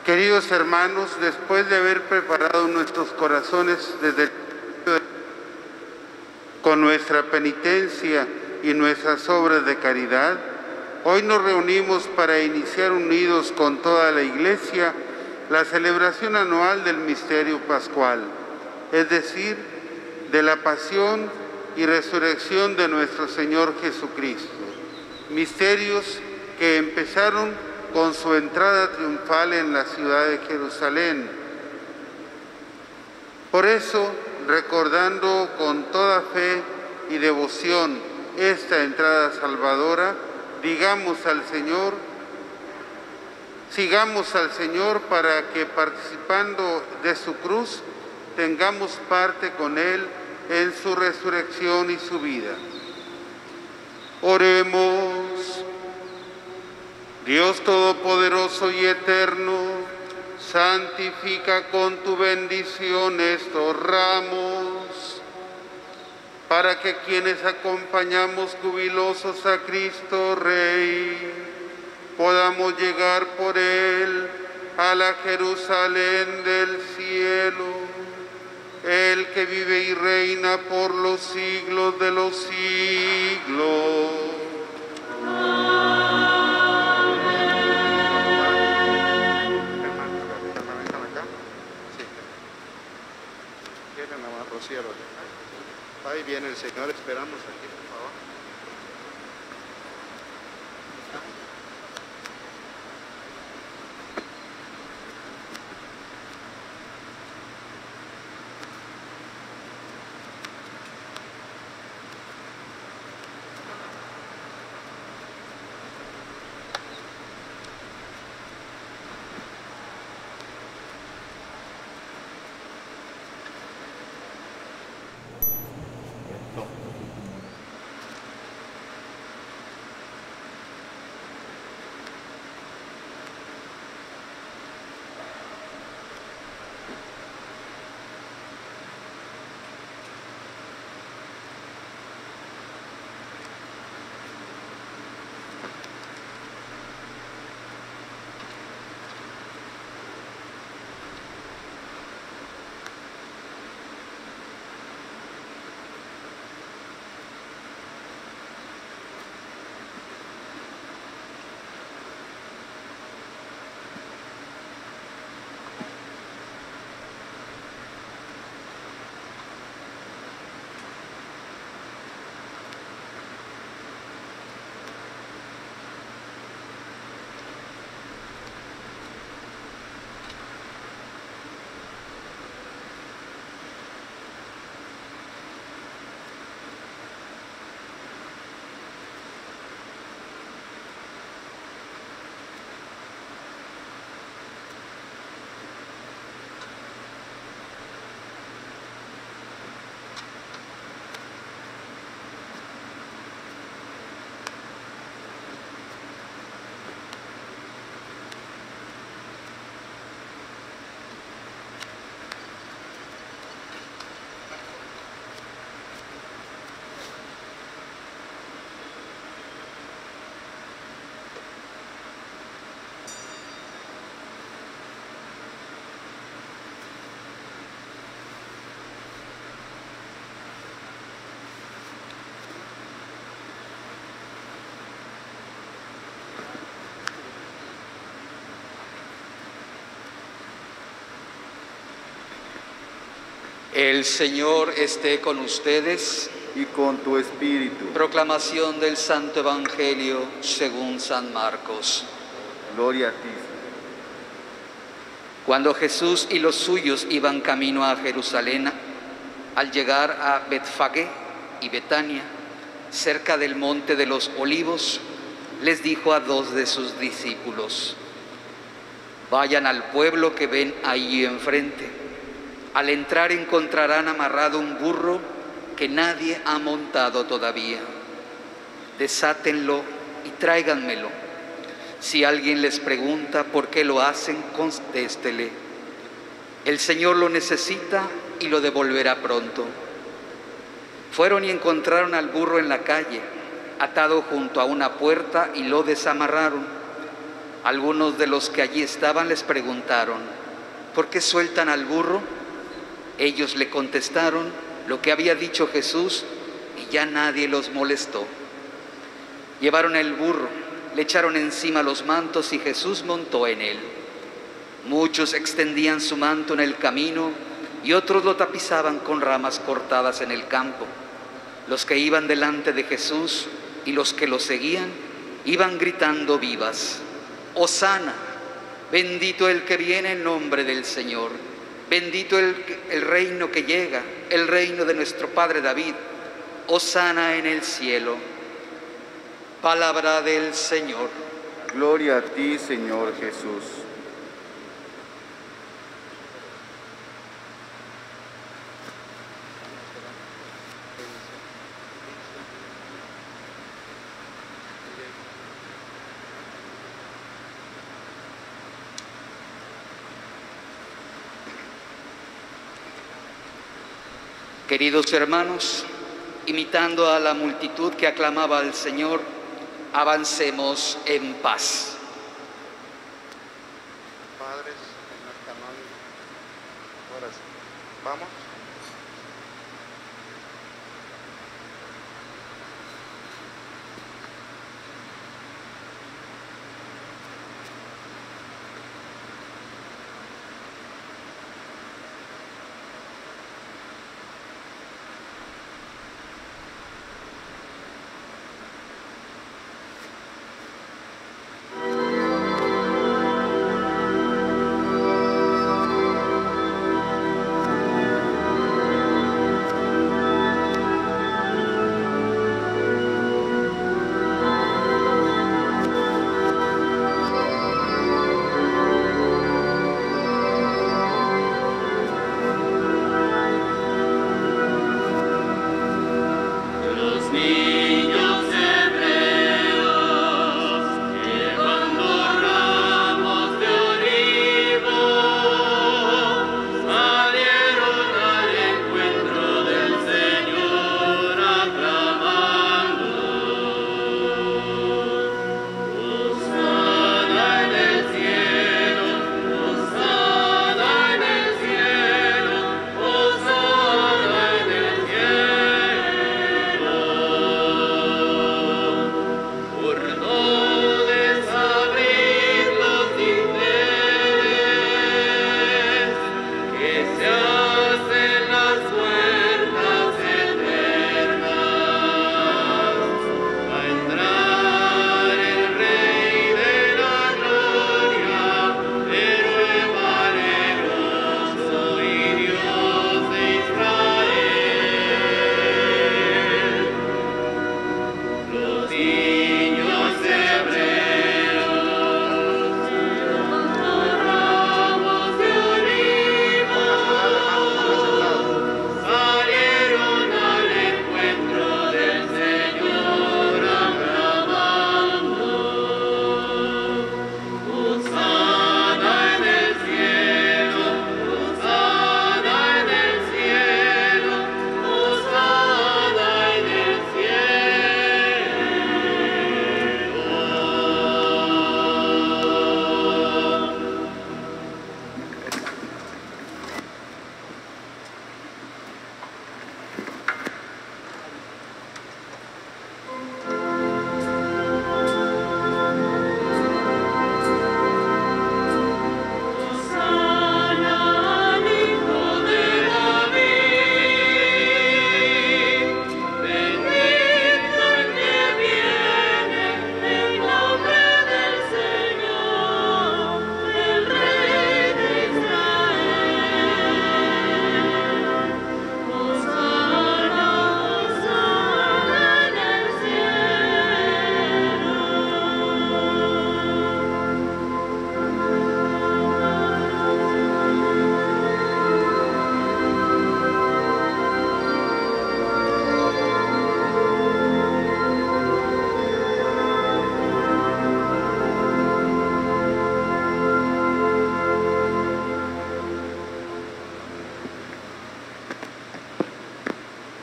Queridos hermanos, después de haber preparado nuestros corazones con nuestra penitencia y nuestras obras de caridad, hoy nos reunimos para iniciar unidos con toda la Iglesia la celebración anual del misterio pascual, es decir, de la pasión y resurrección de nuestro Señor Jesucristo. Misterios que empezaron con su entrada triunfal en la ciudad de Jerusalén. Por eso, recordando con toda fe y devoción esta entrada salvadora, sigamos al Señor para que, participando de su cruz, tengamos parte con Él en su resurrección y su vida. Oremos. Dios Todopoderoso y Eterno, santifica con tu bendición estos ramos, para que quienes acompañamos jubilosos a Cristo Rey, podamos llegar por Él a la Jerusalén del cielo, el que vive y reina por los siglos de los siglos. Ahí viene el Señor, esperamos aquí, por favor. El Señor esté con ustedes. Y con tu espíritu. Proclamación del Santo Evangelio según San Marcos. Gloria a ti. Cuando Jesús y los suyos iban camino a Jerusalén, al llegar a Betfagé y Betania, cerca del monte de los Olivos, les dijo a dos de sus discípulos: vayan al pueblo que ven ahí enfrente. Al entrar encontrarán amarrado un burro que nadie ha montado todavía. Desátenlo y tráiganmelo. Si alguien les pregunta por qué lo hacen, contéstele: el Señor lo necesita y lo devolverá pronto. Fueron y encontraron al burro en la calle, atado junto a una puerta, y lo desamarraron. Algunos de los que allí estaban les preguntaron: ¿por qué sueltan al burro? Ellos le contestaron lo que había dicho Jesús, y ya nadie los molestó. Llevaron el burro, le echaron encima los mantos y Jesús montó en él. Muchos extendían su manto en el camino y otros lo tapizaban con ramas cortadas en el campo. Los que iban delante de Jesús y los que lo seguían iban gritando vivas: Hosana, bendito el que viene en nombre del Señor, bendito el reino que llega, el reino de nuestro Padre David, Hosana en el cielo. Palabra del Señor. Gloria a ti, Señor Jesús. Queridos hermanos, imitando a la multitud que aclamaba al Señor, avancemos en paz. Padres, en nuestra mano. Ahora sí. Vamos.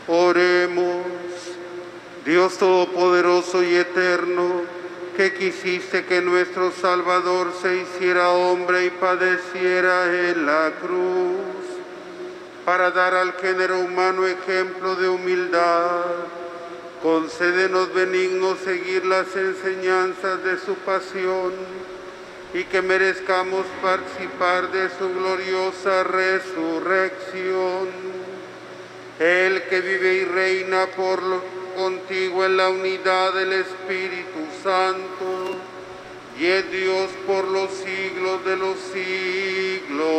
Oremos. Dios Todopoderoso y Eterno, que quisiste que nuestro Salvador se hiciera hombre y padeciera en la cruz, para dar al género humano ejemplo de humildad. Concédenos benignos seguir las enseñanzas de su pasión y que merezcamos participar de su gloriosa resurrección. Él que vive y reina contigo en la unidad del Espíritu Santo, y es Dios por los siglos de los siglos.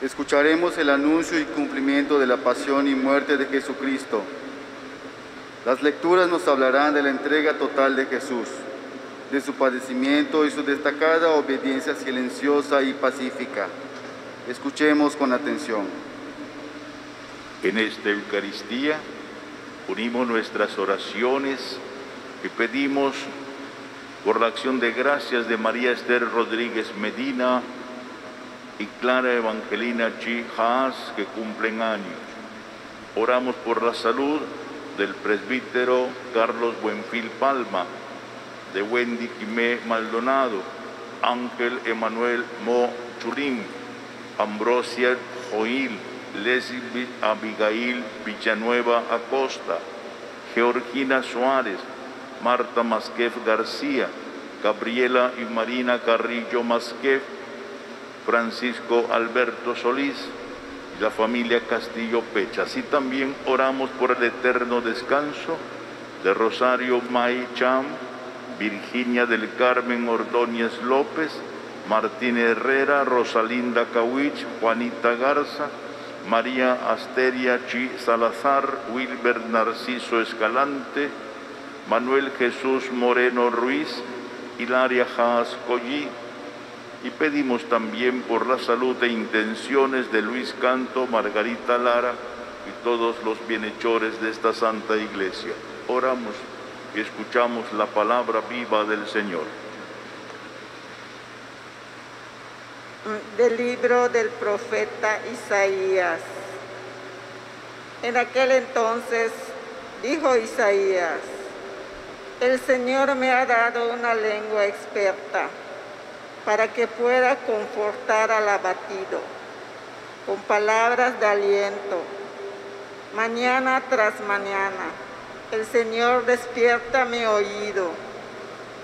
Escucharemos el anuncio y cumplimiento de la pasión y muerte de Jesucristo. Las lecturas nos hablarán de la entrega total de Jesús, de su padecimiento y su destacada obediencia silenciosa y pacífica. Escuchemos con atención. En esta Eucaristía unimos nuestras oraciones y pedimos por la acción de gracias de María Esther Rodríguez Medina y Clara Evangelina Chi Haas, que cumplen años. Oramos por la salud del presbítero Carlos Buenfil Palma, de Wendy Quimé Maldonado, Ángel Emanuel Mo Churín, Ambrosia Joil, Leslie Abigail Villanueva Acosta, Georgina Suárez, Marta Masquef García, Gabriela y Marina Carrillo Masquef, Francisco Alberto Solís y la familia Castillo Pecha. Así también oramos por el eterno descanso de Rosario May Cham, Virginia del Carmen Ordóñez López, Martín Herrera, Rosalinda Cawich, Juanita Garza, María Asteria Chi Salazar, Wilber Narciso Escalante, Manuel Jesús Moreno Ruiz, Hilaria Haas Collí, y pedimos también por la salud e intenciones de Luis Canto, Margarita Lara y todos los bienhechores de esta Santa Iglesia. Oramos y escuchamos la palabra viva del Señor. Del libro del profeta Isaías. En aquel entonces dijo Isaías: el Señor me ha dado una lengua experta para que pueda confortar al abatido, con palabras de aliento. Mañana tras mañana, el Señor despierta mi oído,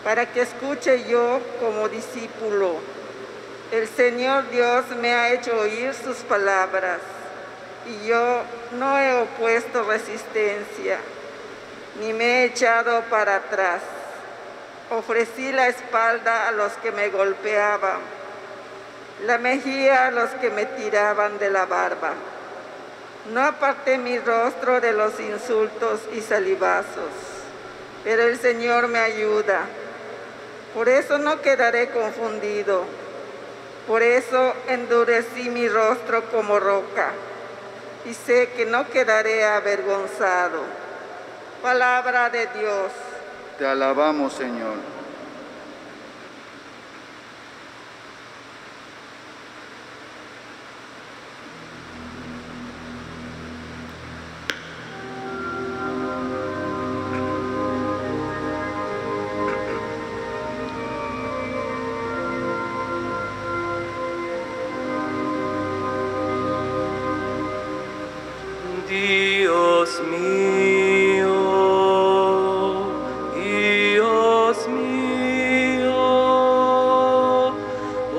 para que escuche yo como discípulo. El Señor Dios me ha hecho oír sus palabras, y yo no he opuesto resistencia, ni me he echado para atrás. Ofrecí la espalda a los que me golpeaban, la mejilla a los que me tiraban de la barba. No aparté mi rostro de los insultos y salivazos, pero el Señor me ayuda. Por eso no quedaré confundido, por eso endurecí mi rostro como roca, y sé que no quedaré avergonzado. Palabra de Dios. Te alabamos, Señor. Dios mío, Dios mío,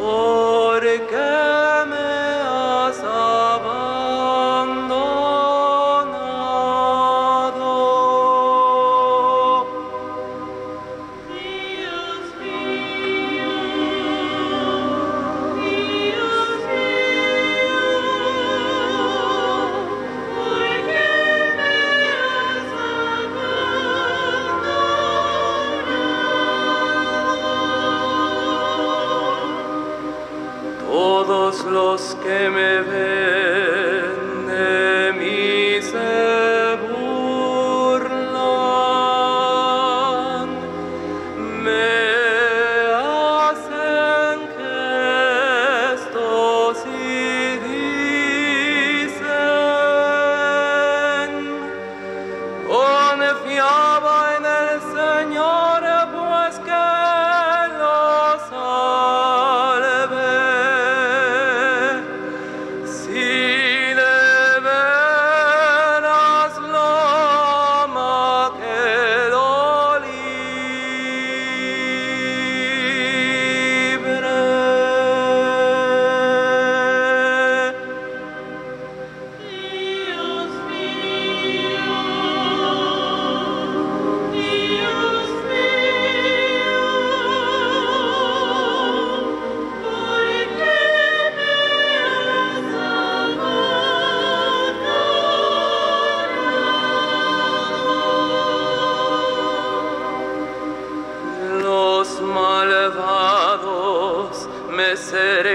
¿por qué me has abandonado? Dios mío, Dios todos los que me ven de mí se burlan, me hacen gestos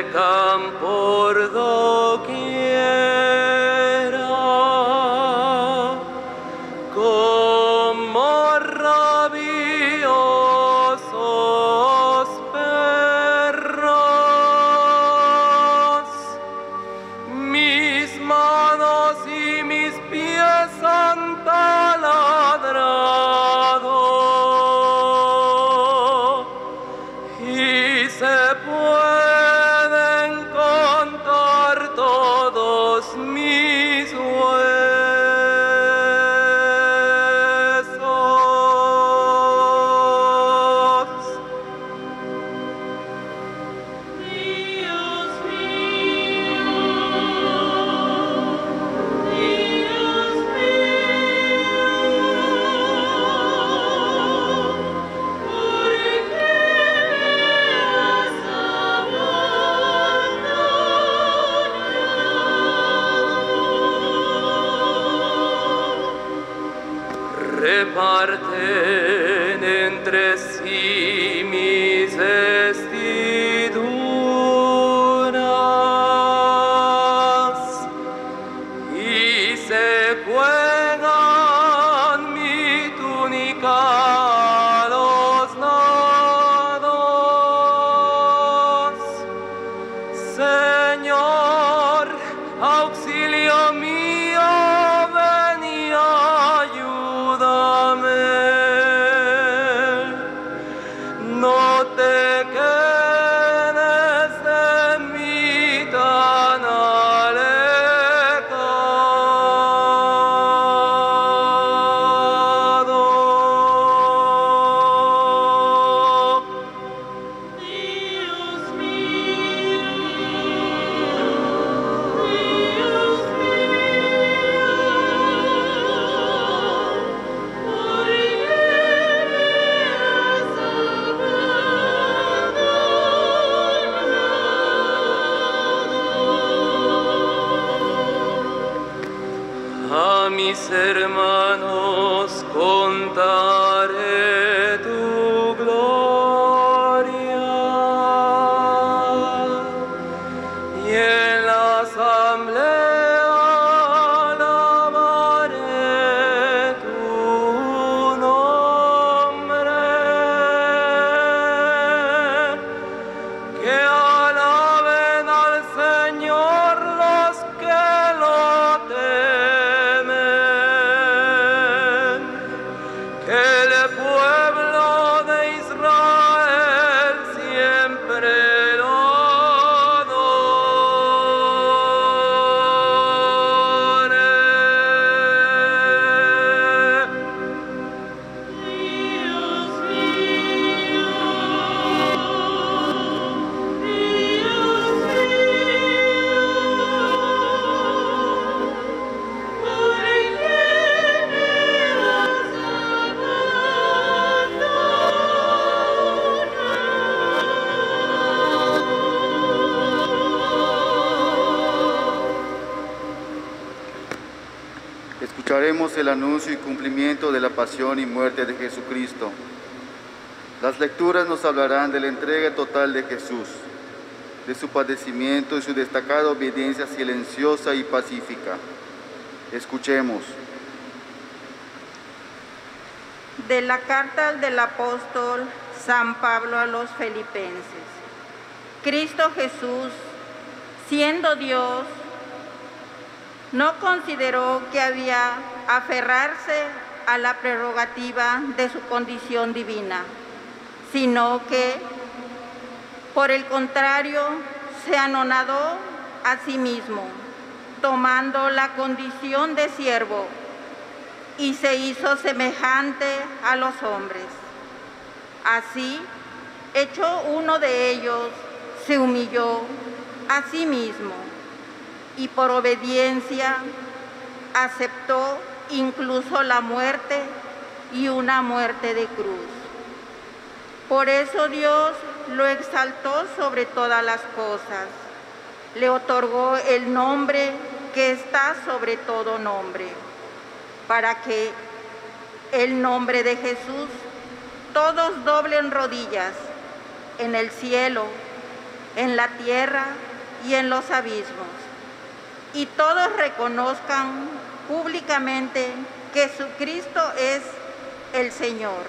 recan por doquiera, como rabiosos perros. Mis manos y mis pies han taladrado, y se pueden contar todos mis huesos. Dios mío, Dios ¿por qué has abandonado? Reparten entre sí mis vestiduras y se juegan mi túnica a los lados. Señor, auxilio mío, ven y ayúdame. No te quedes de mí tan alejado. Dios mío, Dios ¿por qué has abandonado? A mis hermanos contaré tu gloria, y en la asamblea alabaré tu nombre. Que alaben al Señor los que lo temen, que el pueblo de Israel siempre lo adore. Dios mío, Dios ¿por qué me has abandonado? Escucharemos el anuncio y cumplimiento de la pasión y muerte de Jesucristo. Las lecturas nos hablarán de la entrega total de Jesús, de su padecimiento y su destacada obediencia silenciosa y pacífica. Escuchemos. De la carta del apóstol San Pablo a los Filipenses. Cristo Jesús, siendo Dios, no consideró que había aferrarse a la prerrogativa de su condición divina, sino que, por el contrario, se anonadó a sí mismo, tomando la condición de siervo, y se hizo semejante a los hombres. Así, hecho uno de ellos, se humilló a sí mismo, y por obediencia aceptó incluso la muerte, y una muerte de cruz. Por eso Dios lo exaltó sobre todas las cosas, le otorgó el nombre que está sobre todo nombre, para que el nombre de Jesús todos doblen rodillas en el cielo, en la tierra y en los abismos, y todos reconozcan públicamente que Jesucristo es el Señor.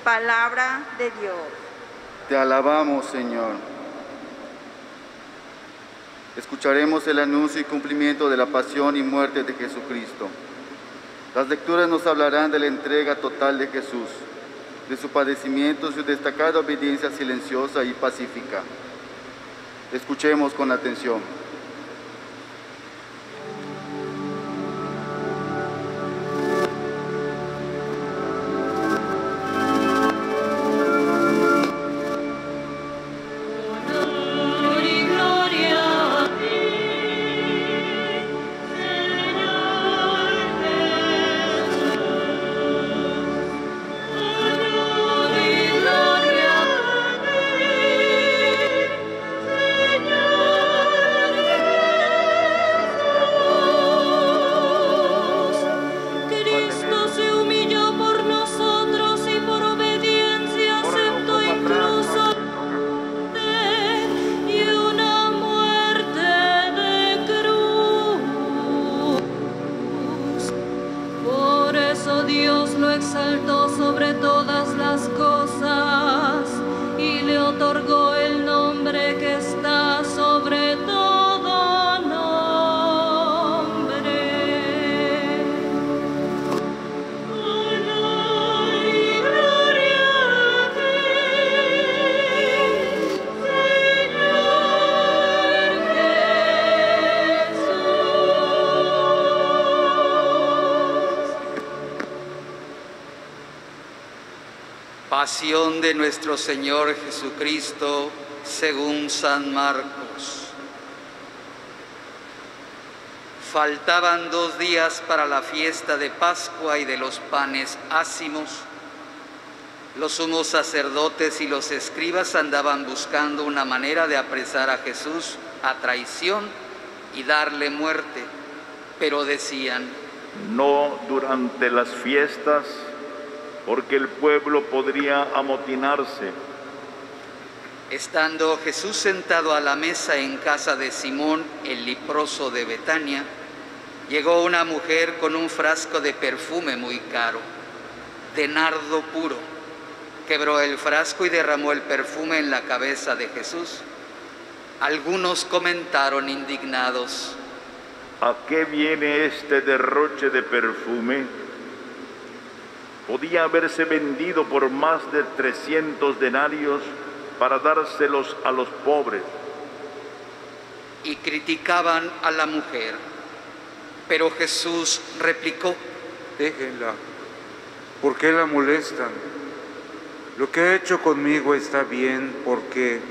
Palabra de Dios. Te alabamos, Señor. Escucharemos el anuncio y cumplimiento de la pasión y muerte de Jesucristo. Las lecturas nos hablarán de la entrega total de Jesús, de su padecimiento y su destacada obediencia silenciosa y pacífica. Escuchemos con atención. Pasión de nuestro Señor Jesucristo según San Marcos. Faltaban 2 días para la fiesta de Pascua y de los panes ácimos. Los sumos sacerdotes y los escribas andaban buscando una manera de apresar a Jesús a traición y darle muerte, pero decían: no durante las fiestas, porque el pueblo podría amotinarse. Estando Jesús sentado a la mesa en casa de Simón, el leproso de Betania, llegó una mujer con un frasco de perfume muy caro, de nardo puro. Quebró el frasco y derramó el perfume en la cabeza de Jesús. Algunos comentaron indignados: ¿a qué viene este derroche de perfume? Podía haberse vendido por más de 300 denarios para dárselos a los pobres. Y criticaban a la mujer. Pero Jesús replicó: déjenla, ¿por qué la molestan? Lo que ha hecho conmigo está bien, porque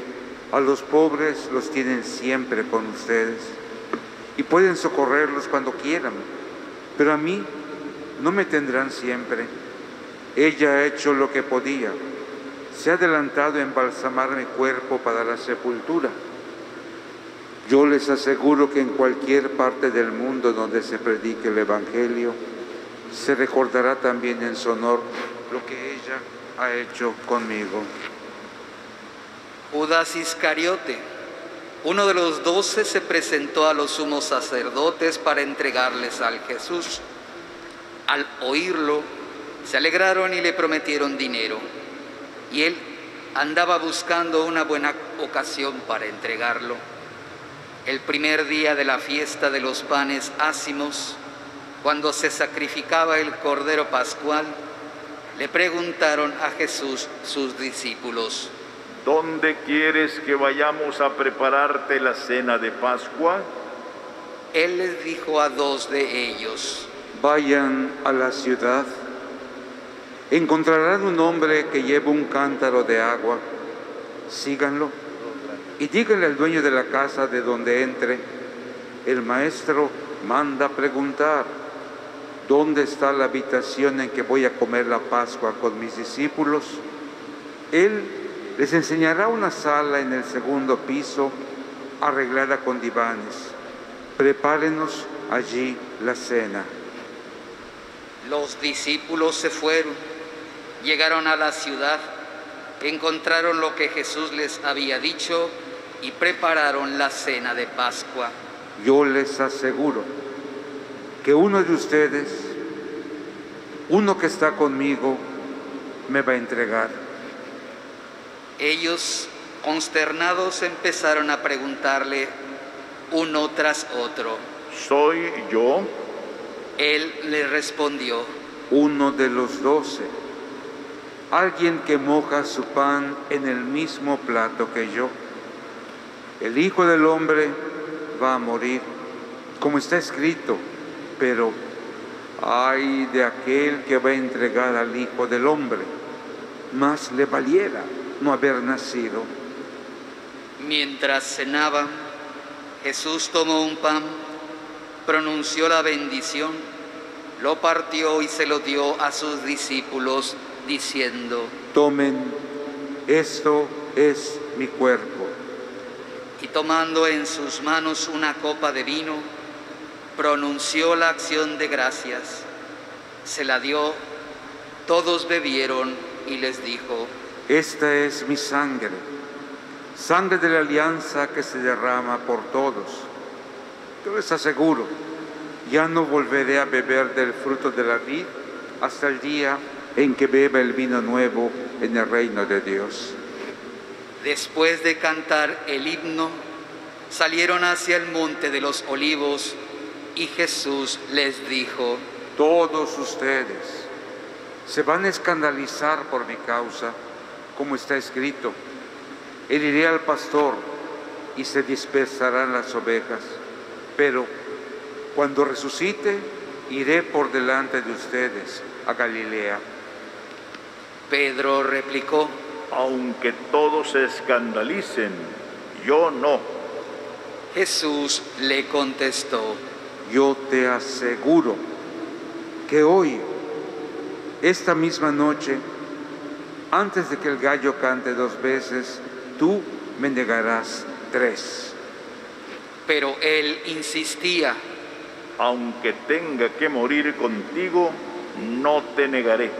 a los pobres los tienen siempre con ustedes y pueden socorrerlos cuando quieran, pero a mí no me tendrán siempre. Ella ha hecho lo que podía. Se ha adelantado a embalsamar mi cuerpo para la sepultura. Yo les aseguro que en cualquier parte del mundo donde se predique el Evangelio, se recordará también en su honor lo que ella ha hecho conmigo. Judas Iscariote, uno de los 12, se presentó a los sumos sacerdotes para entregarles al Jesús. Al oírlo, se alegraron y le prometieron dinero, y él andaba buscando una buena ocasión para entregarlo. El primer día de la fiesta de los panes ácimos, cuando se sacrificaba el Cordero Pascual, le preguntaron a Jesús sus discípulos: ¿dónde quieres que vayamos a prepararte la cena de Pascua? Él les dijo a 2 de ellos: vayan a la ciudad. Encontrarán un hombre que lleva un cántaro de agua. Síganlo y díganle al dueño de la casa de donde entre: el maestro manda preguntar, ¿dónde está la habitación en que voy a comer la Pascua con mis discípulos? Él les enseñará una sala en el 2º piso, arreglada con divanes. Prepárenos allí la cena. Los discípulos se fueron, llegaron a la ciudad, encontraron lo que Jesús les había dicho y prepararon la cena de Pascua. Yo les aseguro que uno de ustedes, uno que está conmigo, me va a entregar. Ellos, consternados, empezaron a preguntarle uno tras otro. ¿Soy yo? Él les respondió: Uno de los 12, alguien que moja su pan en el mismo plato que yo. El Hijo del Hombre va a morir, como está escrito, pero ay de aquel que va a entregar al Hijo del Hombre, más le valiera no haber nacido. Mientras cenaban, Jesús tomó un pan, pronunció la bendición, lo partió y se lo dio a sus discípulos, diciendo: Tomen, esto es mi cuerpo. Y tomando en sus manos una copa de vino, pronunció la acción de gracias, se la dio, todos bebieron y les dijo: Esta es mi sangre, sangre de la alianza que se derrama por todos. Yo les aseguro, ya no volveré a beber del fruto de la vid hasta el día en que beba el vino nuevo en el reino de Dios. Después de cantar el himno, salieron hacia el monte de los olivos y Jesús les dijo: Todos ustedes se van a escandalizar por mi causa, como está escrito: heriré al pastor y se dispersarán las ovejas, pero cuando resucite iré por delante de ustedes a Galilea. Pedro replicó: Aunque todos se escandalicen, yo no. Jesús le contestó: Yo te aseguro que hoy, esta misma noche, antes de que el gallo cante 2 veces, tú me negarás 3. Pero él insistía: Aunque tenga que morir contigo, no te negaré.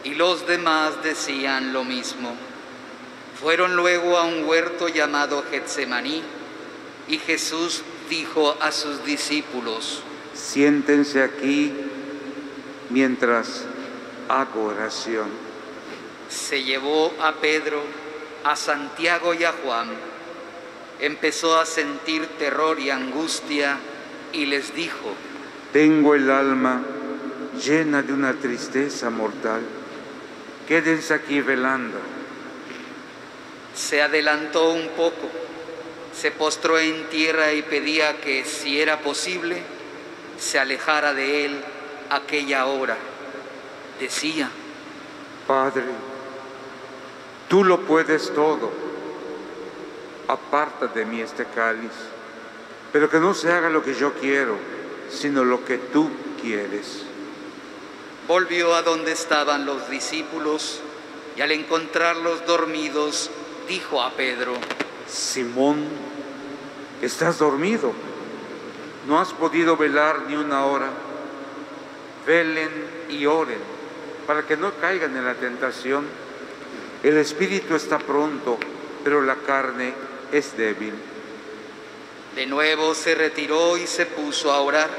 Y los demás decían lo mismo. Fueron luego a un huerto llamado Getsemaní, y Jesús dijo a sus discípulos: Siéntense aquí mientras hago oración. Se llevó a Pedro, a Santiago y a Juan. Empezó a sentir terror y angustia y les dijo: Tengo el alma llena de una tristeza mortal. Quédense aquí velando. Se adelantó un poco, se postró en tierra y pedía que, si era posible, se alejara de él aquella hora. Decía: Padre, tú lo puedes todo. Aparta de mí este cáliz, pero que no se haga lo que yo quiero, sino lo que tú quieres. Volvió a donde estaban los discípulos y al encontrarlos dormidos, dijo a Pedro: Simón, ¿estás dormido? ¿No has podido velar ni una hora? Velen y oren para que no caigan en la tentación. El espíritu está pronto, pero la carne es débil. De nuevo se retiró y se puso a orar,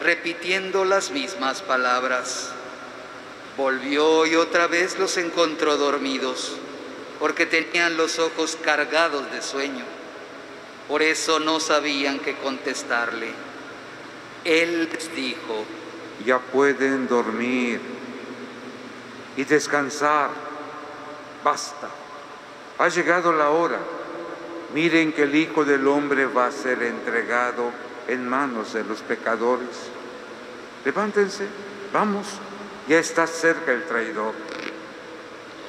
repitiendo las mismas palabras. Volvió y otra vez los encontró dormidos, porque tenían los ojos cargados de sueño. Por eso no sabían qué contestarle. Él les dijo: Ya pueden dormir y descansar. Basta, ha llegado la hora. Miren que el Hijo del Hombre va a ser entregado en manos de los pecadores. Levántense, vamos, ya está cerca el traidor.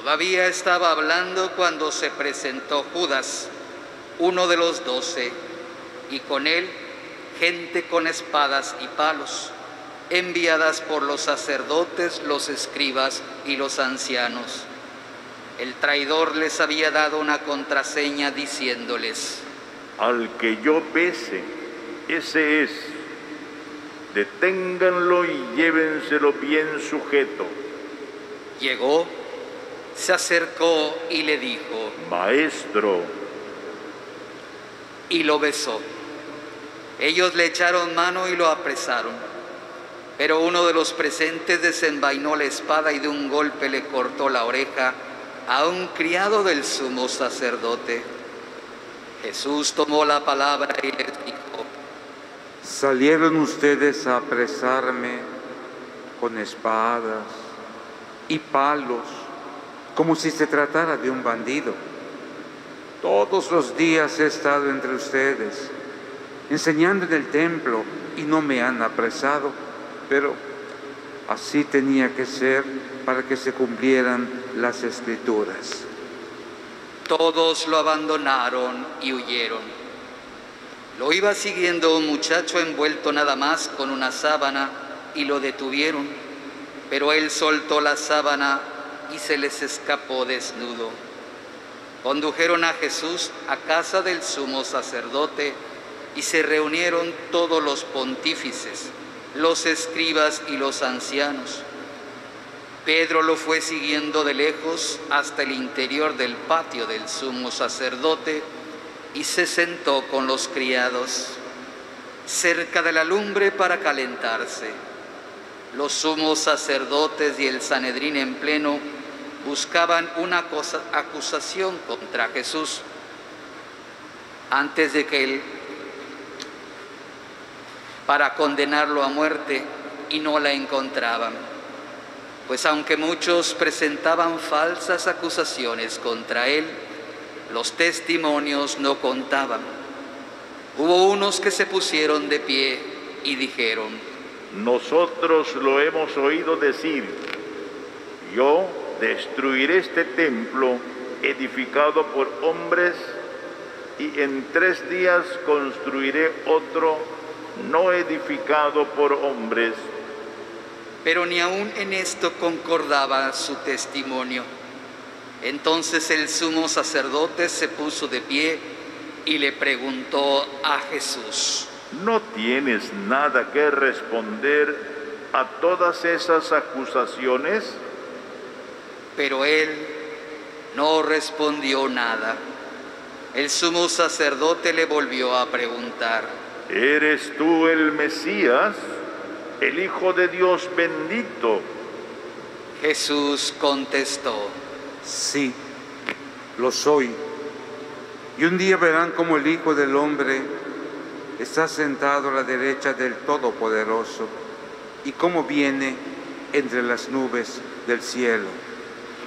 Todavía estaba hablando cuando se presentó Judas, uno de los 12, y con él gente con espadas y palos, enviadas por los sacerdotes, los escribas y los ancianos. El traidor les había dado una contraseña diciéndoles: Al que yo bese, ese es. Deténganlo y llévenselo bien sujeto. Llegó, se acercó y le dijo: Maestro, y lo besó. Ellos le echaron mano y lo apresaron, pero uno de los presentes desenvainó la espada y de un golpe le cortó la oreja a un criado del sumo sacerdote. Jesús tomó la palabra y les dijo: salieron ustedes a apresarme con espadas y palos, como si se tratara de un bandido. Todos los días he estado entre ustedes, enseñando en el templo, y no me han apresado, pero así tenía que ser para que se cumplieran las Escrituras. Todos lo abandonaron y huyeron. Lo iba siguiendo un muchacho envuelto nada más con una sábana y lo detuvieron, pero él soltó la sábana y se les escapó desnudo. Condujeron a Jesús a casa del sumo sacerdote y se reunieron todos los pontífices, los escribas y los ancianos. Pedro lo fue siguiendo de lejos hasta el interior del patio del sumo sacerdote y se sentó con los criados cerca de la lumbre para calentarse. Los sumos sacerdotes y el Sanedrín en pleno buscaban una acusación contra Jesús antes de que él, para condenarlo a muerte, y no la encontraban. Pues aunque muchos presentaban falsas acusaciones contra él, los testimonios no contaban. Hubo unos que se pusieron de pie y dijeron: nosotros lo hemos oído decir, yo destruiré este templo edificado por hombres y en 3 días construiré otro no edificado por hombres. Pero ni aun en esto concordaba su testimonio. Entonces el sumo sacerdote se puso de pie y le preguntó a Jesús: ¿no tienes nada que responder a todas esas acusaciones? Pero él no respondió nada. El sumo sacerdote le volvió a preguntar: ¿eres tú el Mesías, el Hijo de Dios bendito? Jesús contestó: sí, lo soy. Y un día verán cómo el Hijo del Hombre está sentado a la derecha del Todopoderoso y cómo viene entre las nubes del cielo.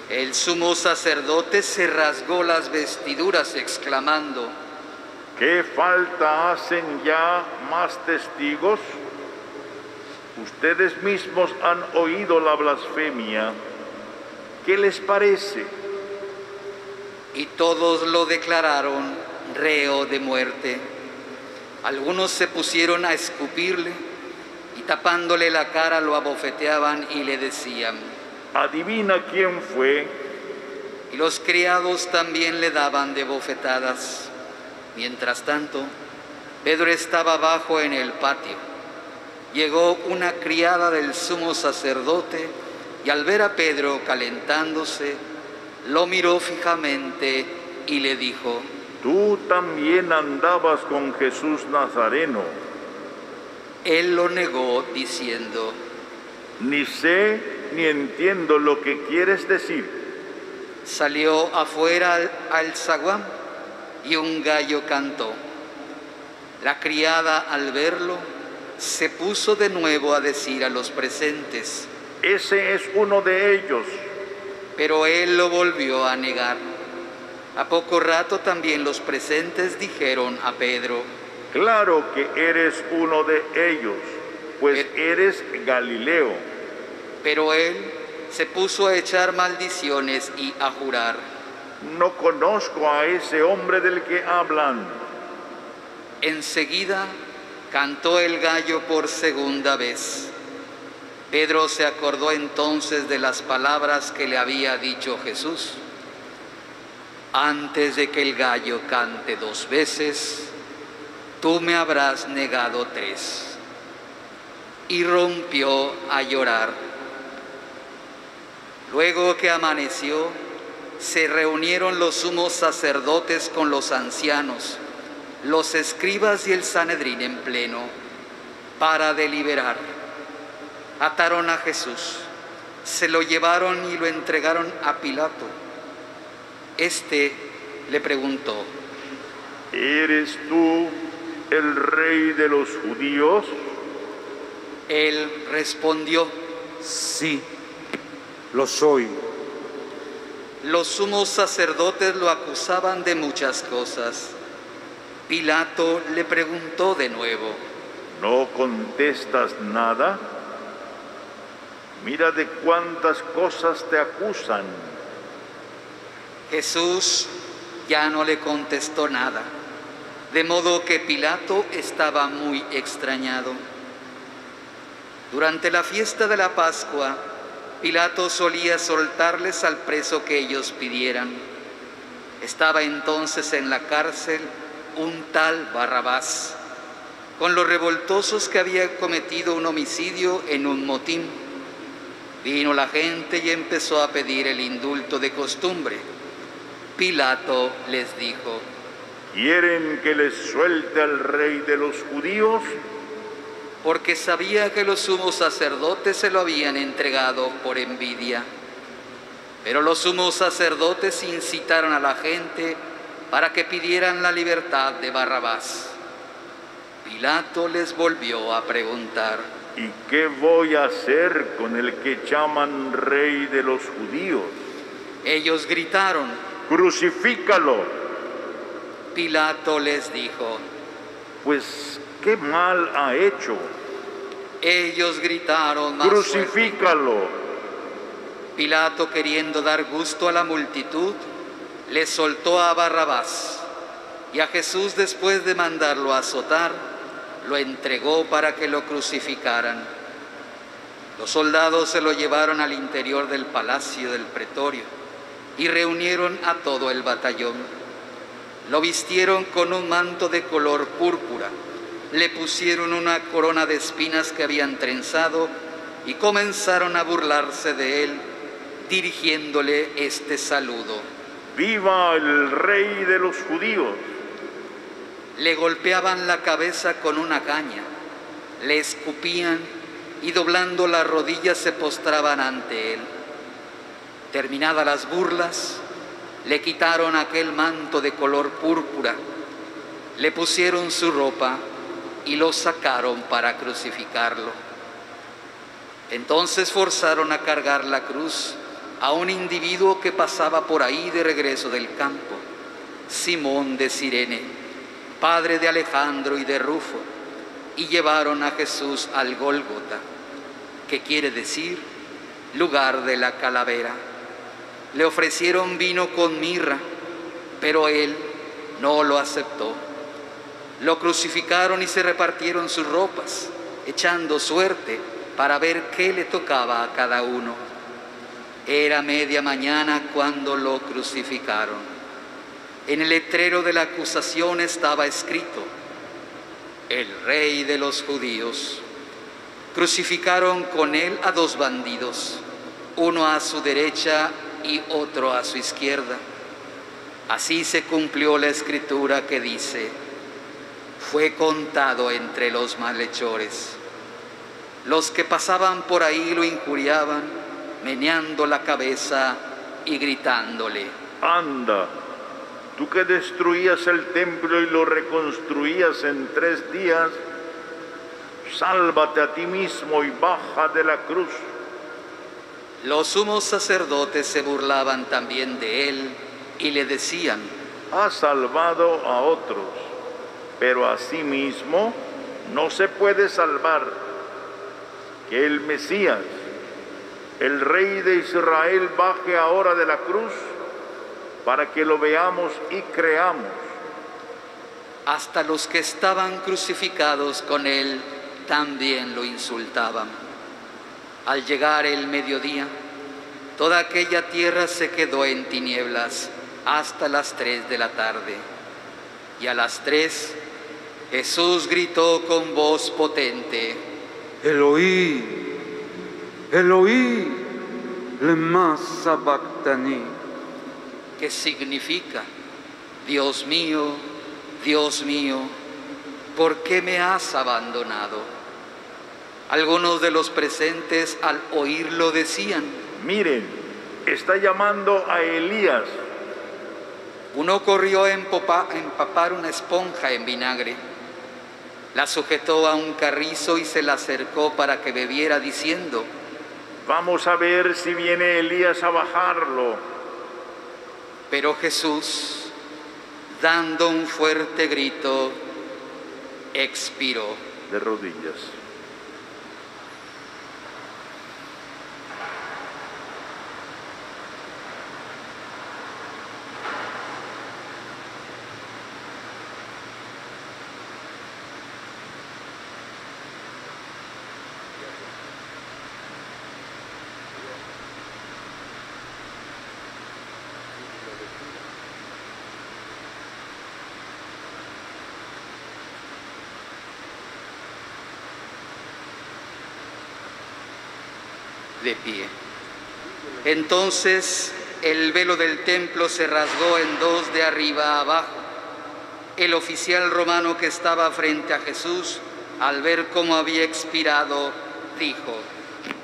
El sumo sacerdote se rasgó las vestiduras exclamando: ¿qué falta hacen ya más testigos? Ustedes mismos han oído la blasfemia. ¿Qué les parece? Y todos lo declararon reo de muerte. Algunos se pusieron a escupirle y tapándole la cara lo abofeteaban y le decían: adivina quién fue. Y los criados también le daban de bofetadas. Mientras tanto, Pedro estaba abajo en el patio. Llegó una criada del sumo sacerdote y al ver a Pedro calentándose, lo miró fijamente y le dijo: tú también andabas con Jesús Nazareno. Él lo negó diciendo: ni sé ni entiendo lo que quieres decir. Salió afuera al zaguán y un gallo cantó. La criada, al verlo, se puso de nuevo a decir a los presentes: ese es uno de ellos. Pero él lo volvió a negar. A poco rato también los presentes dijeron a Pedro: claro que eres uno de ellos, pues eres Galileo. Pero él se puso a echar maldiciones y a jurar: no conozco a ese hombre del que hablan. Enseguida cantó el gallo por segunda vez. Pedro se acordó entonces de las palabras que le había dicho Jesús: antes de que el gallo cante 2 veces, tú me habrás negado 3. Y rompió a llorar. Luego que amaneció, se reunieron los sumos sacerdotes con los ancianos, los escribas y el Sanedrín en pleno para deliberar. Ataron a Jesús, se lo llevaron y lo entregaron a Pilato. Este le preguntó: ¿Eres tú el rey de los judíos? Él respondió: Sí, lo soy. Los sumos sacerdotes lo acusaban de muchas cosas. Pilato le preguntó de nuevo: ¿No contestas nada? Mira de cuántas cosas te acusan. Jesús ya no le contestó nada, de modo que Pilato estaba muy extrañado. Durante la fiesta de la Pascua, Pilato solía soltarles al preso que ellos pidieran. Estaba entonces en la cárcel un tal Barrabás, con los revoltosos que había cometido un homicidio en un motín. Vino la gente y empezó a pedir el indulto de costumbre. Pilato les dijo: ¿Quieren que les suelte al rey de los judíos? Porque sabía que los sumos sacerdotes se lo habían entregado por envidia. Pero los sumos sacerdotes incitaron a la gente para que pidieran la libertad de Barrabás. Pilato les volvió a preguntar: ¿Y qué voy a hacer con el que llaman rey de los judíos? Ellos gritaron: ¡Crucifícalo! Pilato les dijo: Pues, ¿qué mal ha hecho? Ellos gritaron más fuerte. ¡Crucifícalo! Pilato, queriendo dar gusto a la multitud, le soltó a Barrabás, y a Jesús, después de mandarlo a azotar, lo entregó para que lo crucificaran. Los soldados se lo llevaron al interior del palacio del pretorio y reunieron a todo el batallón. Lo vistieron con un manto de color púrpura, le pusieron una corona de espinas que habían trenzado y comenzaron a burlarse de él, dirigiéndole este saludo: ¡Viva el rey de los judíos! Le golpeaban la cabeza con una caña, le escupían y doblando las rodillas se postraban ante él. Terminadas las burlas, le quitaron aquel manto de color púrpura, le pusieron su ropa y lo sacaron para crucificarlo. Entonces forzaron a cargar la cruz a un individuo que pasaba por ahí de regreso del campo, Simón de Cirene, padre de Alejandro y de Rufo, y llevaron a Jesús al Gólgota, que quiere decir lugar de la calavera. Le ofrecieron vino con mirra, pero él no lo aceptó. Lo crucificaron y se repartieron sus ropas, echando suerte para ver qué le tocaba a cada uno. Era media mañana cuando lo crucificaron. En el letrero de la acusación estaba escrito: el rey de los judíos. Crucificaron con él a dos bandidos, uno a su derecha y otro a su izquierda. Así se cumplió la escritura que dice: fue contado entre los malhechores. Los que pasaban por ahí lo injuriaban, meneando la cabeza y gritándole: ¡Anda! Tú que destruías el templo y lo reconstruías en 3 días, sálvate a ti mismo y baja de la cruz. Los sumos sacerdotes se burlaban también de él y le decían: ha salvado a otros, pero a sí mismo no se puede salvar. Que el Mesías, el Rey de Israel, baje ahora de la cruz para que lo veamos y creamos. Hasta los que estaban crucificados con él también lo insultaban. Al llegar el mediodía, toda aquella tierra se quedó en tinieblas hasta las 3 de la tarde. Y a las 3, Jesús gritó con voz potente: Eloí, Eloí, lema sabactani. que significa: Dios Dios mío, ¿por qué me has abandonado? Algunos de los presentes al oírlo decían: miren, está llamando a Elías. Uno corrió a empapar una esponja en vinagre, la sujetó a un carrizo y se la acercó para que bebiera, diciendo: vamos a ver si viene Elías a bajarlo. Pero Jesús, dando un fuerte grito, expiró. De rodillas. De pie. Entonces el velo del templo se rasgó en dos de arriba a abajo. El oficial romano que estaba frente a Jesús, al ver cómo había expirado, dijo: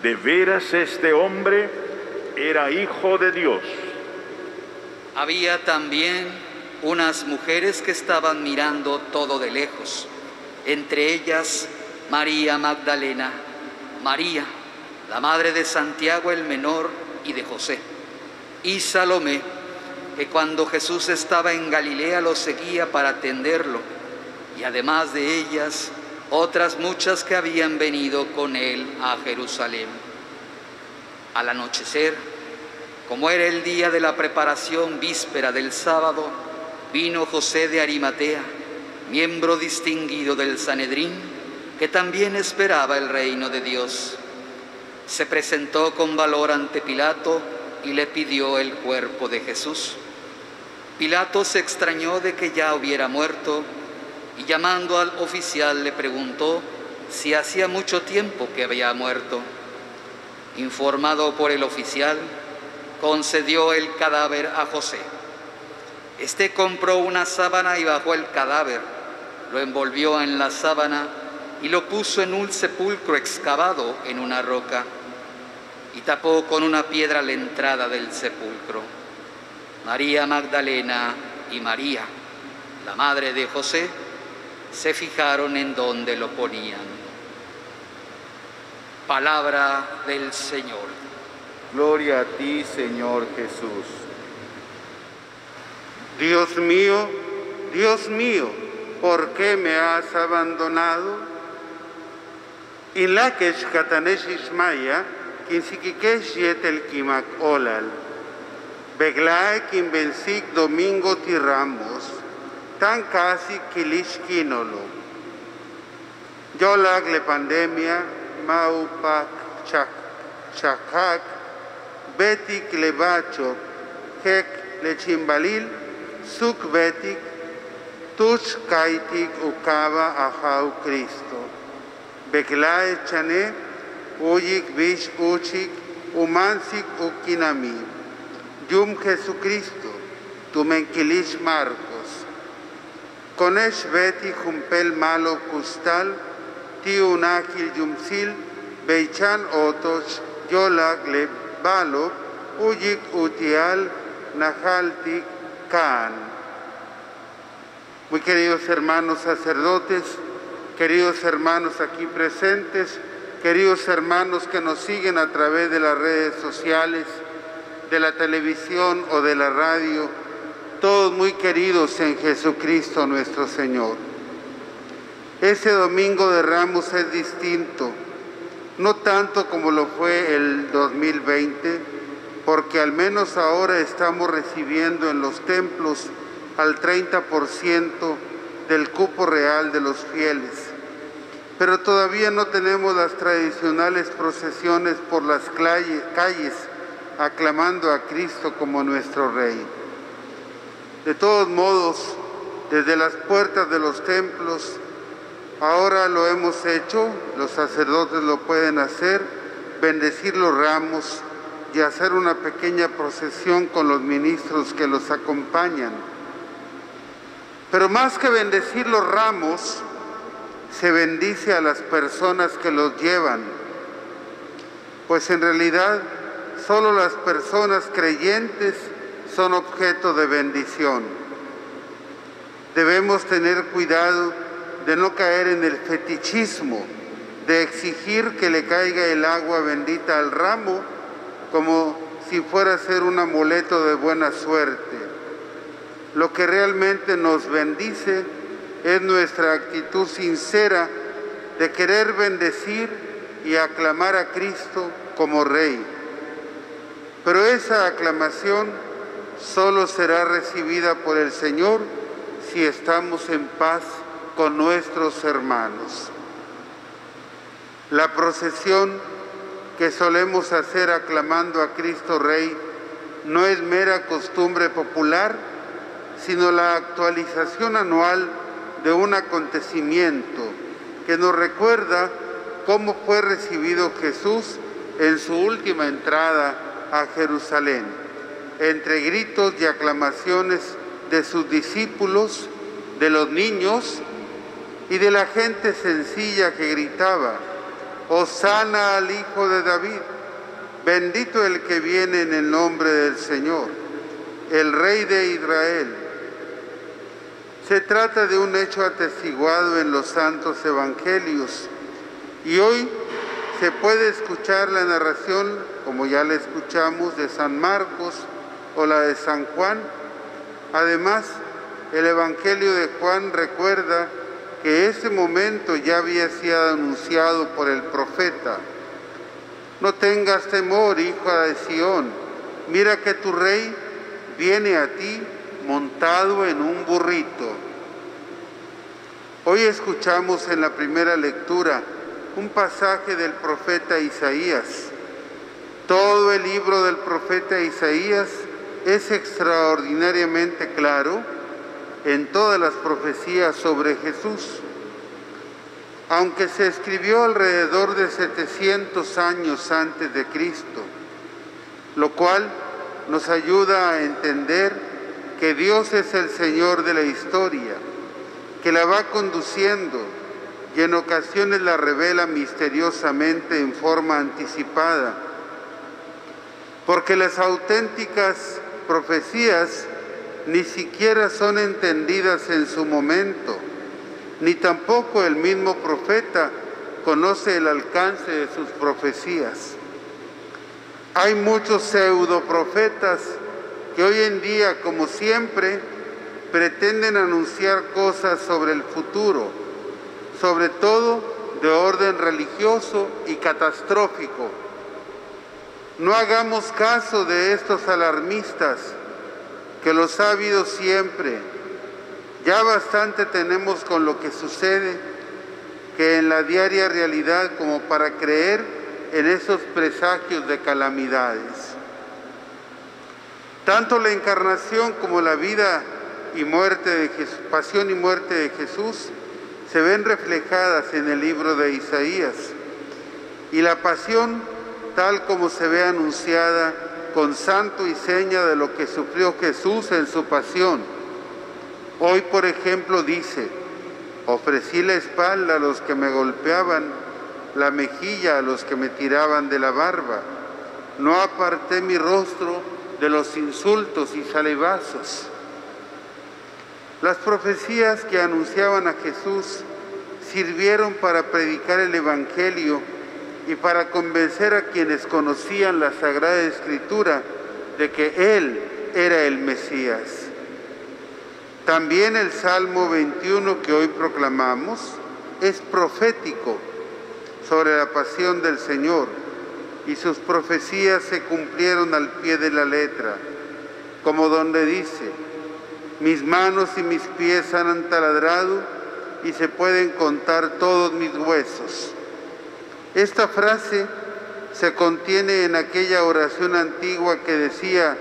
de veras este hombre era hijo de Dios. Había también unas mujeres que estaban mirando todo de lejos, entre ellas María Magdalena, María, la madre de Santiago el menor y de José, y Salomé, que cuando Jesús estaba en Galilea lo seguía para atenderlo, y además de ellas, otras muchas que habían venido con él a Jerusalén. Al anochecer, como era el día de la preparación víspera del sábado, vino José de Arimatea, miembro distinguido del Sanedrín, que también esperaba el reino de Dios. Se presentó con valor ante Pilato y le pidió el cuerpo de Jesús. Pilato se extrañó de que ya hubiera muerto y llamando al oficial le preguntó si hacía mucho tiempo que había muerto. Informado por el oficial, concedió el cadáver a José. Este compró una sábana y bajó el cadáver, lo envolvió en la sábana y lo puso en un sepulcro excavado en una roca y tapó con una piedra la entrada del sepulcro. María Magdalena y María, la madre de José, se fijaron en dónde lo ponían. Palabra del Señor. Gloria a ti, Señor Jesús. Dios mío, ¿por qué me has abandonado? Inlakesh katanesh ishmaya, kinsikikesh yetel kimak olal. Beglae kinbensik domingo tiramos, tan casi kilishkinolo. Yolag le pandemia, maupak chakak, betik lebacho, hek le chimbalil, suk betik, tuch kaitik ukaba ahau Cristo. Beglae chane, uyik bish uchik, umansik ukinami. Yum Jesucristo, tumenkilish Marcos. Konesh beti jumpel malo kustal, ti unakil yumsil, beichan otoch, yolag le balo, uyik utial, najaltik kan. Muy queridos hermanos sacerdotes, queridos hermanos aquí presentes, queridos hermanos que nos siguen a través de las redes sociales, de la televisión o de la radio, todos muy queridos en Jesucristo nuestro Señor. Ese domingo de Ramos es distinto, no tanto como lo fue el 2020, porque al menos ahora estamos recibiendo en los templos al 30% del cupo real de los fieles. Pero todavía no tenemos las tradicionales procesiones por las calles aclamando a Cristo como nuestro Rey. De todos modos, desde las puertas de los templos, ahora lo hemos hecho, los sacerdotes lo pueden hacer, bendecir los ramos y hacer una pequeña procesión con los ministros que los acompañan. Pero más que bendecir los ramos, se bendice a las personas que los llevan, pues en realidad solo las personas creyentes son objeto de bendición. Debemos tener cuidado de no caer en el fetichismo, de exigir que le caiga el agua bendita al ramo como si fuera a ser un amuleto de buena suerte. Lo que realmente nos bendice es nuestra actitud sincera de querer bendecir y aclamar a Cristo como Rey. Pero esa aclamación solo será recibida por el Señor si estamos en paz con nuestros hermanos. La procesión que solemos hacer aclamando a Cristo Rey no es mera costumbre popular, sino la actualización anual de un acontecimiento que nos recuerda cómo fue recibido Jesús en su última entrada a Jerusalén, entre gritos y aclamaciones de sus discípulos, de los niños y de la gente sencilla que gritaba: Hosana al Hijo de David, bendito el que viene en el nombre del Señor, el Rey de Israel. Se trata de un hecho atestiguado en los santos evangelios y hoy se puede escuchar la narración, como ya la escuchamos, de San Marcos o la de San Juan. Además, el Evangelio de Juan recuerda que ese momento ya había sido anunciado por el profeta. No tengas temor, hija de Sión, mira que tu rey viene a ti montado en un burrito. Hoy escuchamos en la primera lectura un pasaje del profeta Isaías. Todo el libro del profeta Isaías es extraordinariamente claro en todas las profecías sobre Jesús. Aunque se escribió alrededor de 700 años antes de Cristo, lo cual nos ayuda a entender que Dios es el Señor de la historia, que la va conduciendo y en ocasiones la revela misteriosamente en forma anticipada, porque las auténticas profecías ni siquiera son entendidas en su momento, ni tampoco el mismo profeta conoce el alcance de sus profecías. Hay muchos pseudoprofetas que hoy en día, como siempre, pretenden anunciar cosas sobre el futuro, sobre todo de orden religioso y catastrófico. No hagamos caso de estos alarmistas, que los ha habido siempre. Ya bastante tenemos con lo que sucede que en la diaria realidad como para creer en esos presagios de calamidades. Tanto la encarnación como la vida y muerte de Jesús, pasión y muerte de Jesús se ven reflejadas en el libro de Isaías, y la pasión tal como se ve anunciada con santo y seña de lo que sufrió Jesús en su pasión. Hoy, por ejemplo, dice: ofrecí la espalda a los que me golpeaban, la mejilla a los que me tiraban de la barba. No aparté mi rostro de los insultos y salivazos. Las profecías que anunciaban a Jesús sirvieron para predicar el Evangelio y para convencer a quienes conocían la Sagrada Escritura de que Él era el Mesías. También el Salmo 21 que hoy proclamamos es profético sobre la pasión del Señor, y sus profecías se cumplieron al pie de la letra, como donde dice: mis manos y mis pies han taladrado y se pueden contar todos mis huesos. Esta frase se contiene en aquella oración antigua que decía: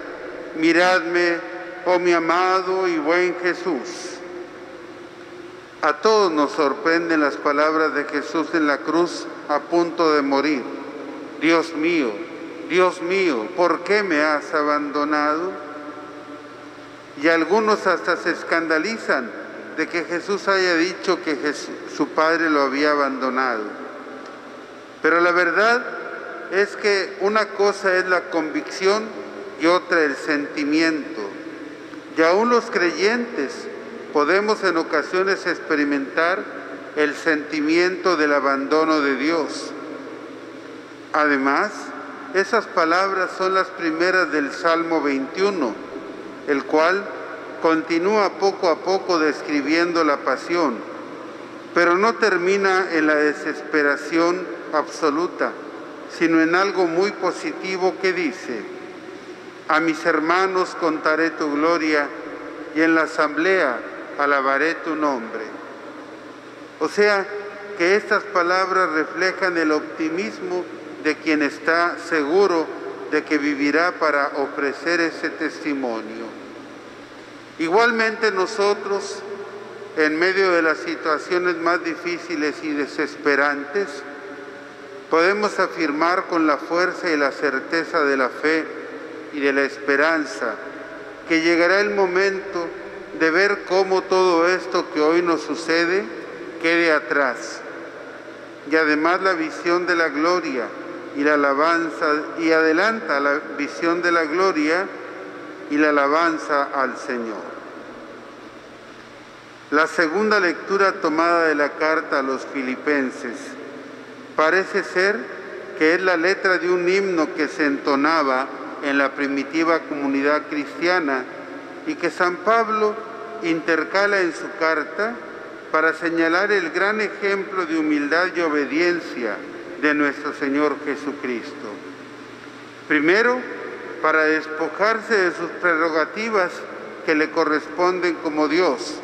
miradme, oh mi amado y buen Jesús. A todos nos sorprenden las palabras de Jesús en la cruz a punto de morir: Dios mío, ¿por qué me has abandonado? Y algunos hasta se escandalizan de que Jesús haya dicho que su Padre lo había abandonado. Pero la verdad es que una cosa es la convicción y otra el sentimiento. Y aún los creyentes podemos en ocasiones experimentar el sentimiento del abandono de Dios. Además, esas palabras son las primeras del Salmo 21, el cual continúa poco a poco describiendo la pasión, pero no termina en la desesperación absoluta, sino en algo muy positivo que dice: a mis hermanos contaré tu gloria y en la asamblea alabaré tu nombre. O sea, que estas palabras reflejan el optimismo de quien está seguro de que vivirá para ofrecer ese testimonio. Igualmente nosotros, en medio de las situaciones más difíciles y desesperantes, podemos afirmar con la fuerza y la certeza de la fe y de la esperanza que llegará el momento de ver cómo todo esto que hoy nos sucede quede atrás. Y además la visión de la gloria y la alabanza, y adelanta la visión de la gloria y la alabanza al Señor. La segunda lectura tomada de la carta a los Filipenses parece ser que es la letra de un himno que se entonaba en la primitiva comunidad cristiana y que San Pablo intercala en su carta para señalar el gran ejemplo de humildad y obediencia de nuestro Señor Jesucristo. Primero, para despojarse de sus prerrogativas que le corresponden como Dios.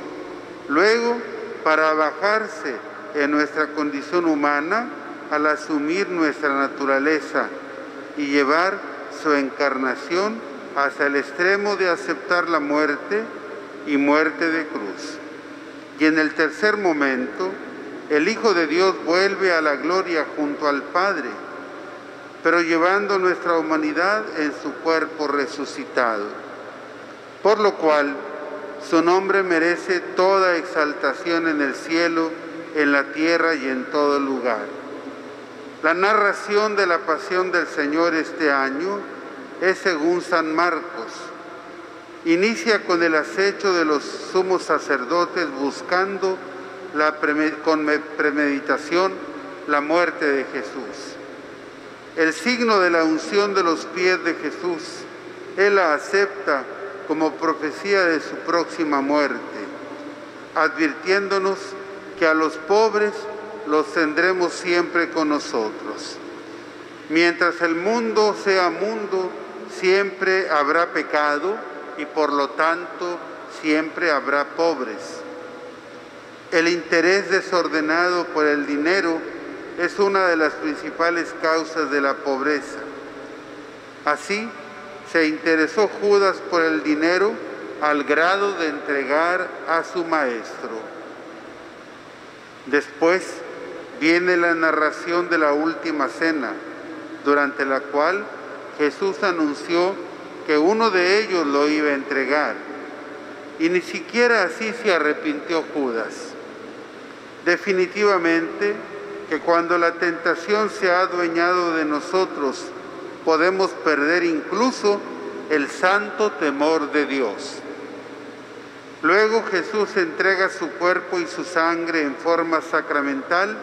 Luego, para bajarse en nuestra condición humana al asumir nuestra naturaleza y llevar su encarnación hasta el extremo de aceptar la muerte y muerte de cruz. Y en el tercer momento, el Hijo de Dios vuelve a la gloria junto al Padre, pero llevando nuestra humanidad en su cuerpo resucitado, por lo cual su nombre merece toda exaltación en el cielo, en la tierra y en todo lugar. La narración de la pasión del Señor este año es según San Marcos. Inicia con el acecho de los sumos sacerdotes buscando con premeditación la muerte de Jesús. El signo de la unción de los pies de Jesús, Él la acepta como profecía de su próxima muerte, advirtiéndonos que a los pobres los tendremos siempre con nosotros. Mientras el mundo sea mundo, siempre habrá pecado y por lo tanto siempre habrá pobres. El interés desordenado por el dinero es una de las principales causas de la pobreza. Así, se interesó Judas por el dinero al grado de entregar a su maestro. Después viene la narración de la última cena, durante la cual Jesús anunció que uno de ellos lo iba a entregar, y ni siquiera así se arrepintió Judas. Definitivamente que cuando la tentación se ha adueñado de nosotros, podemos perder incluso el santo temor de Dios. Luego Jesús entrega su cuerpo y su sangre en forma sacramental,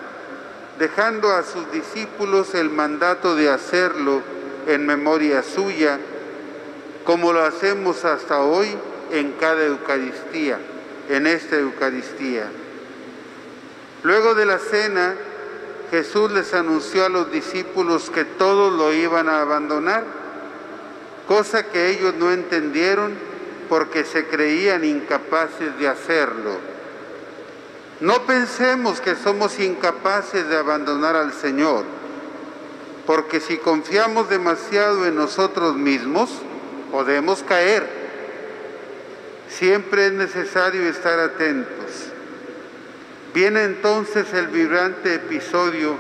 dejando a sus discípulos el mandato de hacerlo en memoria suya, como lo hacemos hasta hoy en cada Eucaristía, en esta Eucaristía. Luego de la cena, Jesús les anunció a los discípulos que todos lo iban a abandonar, cosa que ellos no entendieron porque se creían incapaces de hacerlo. No pensemos que somos incapaces de abandonar al Señor, porque si confiamos demasiado en nosotros mismos, podemos caer. Siempre es necesario estar atentos. Viene entonces el vibrante episodio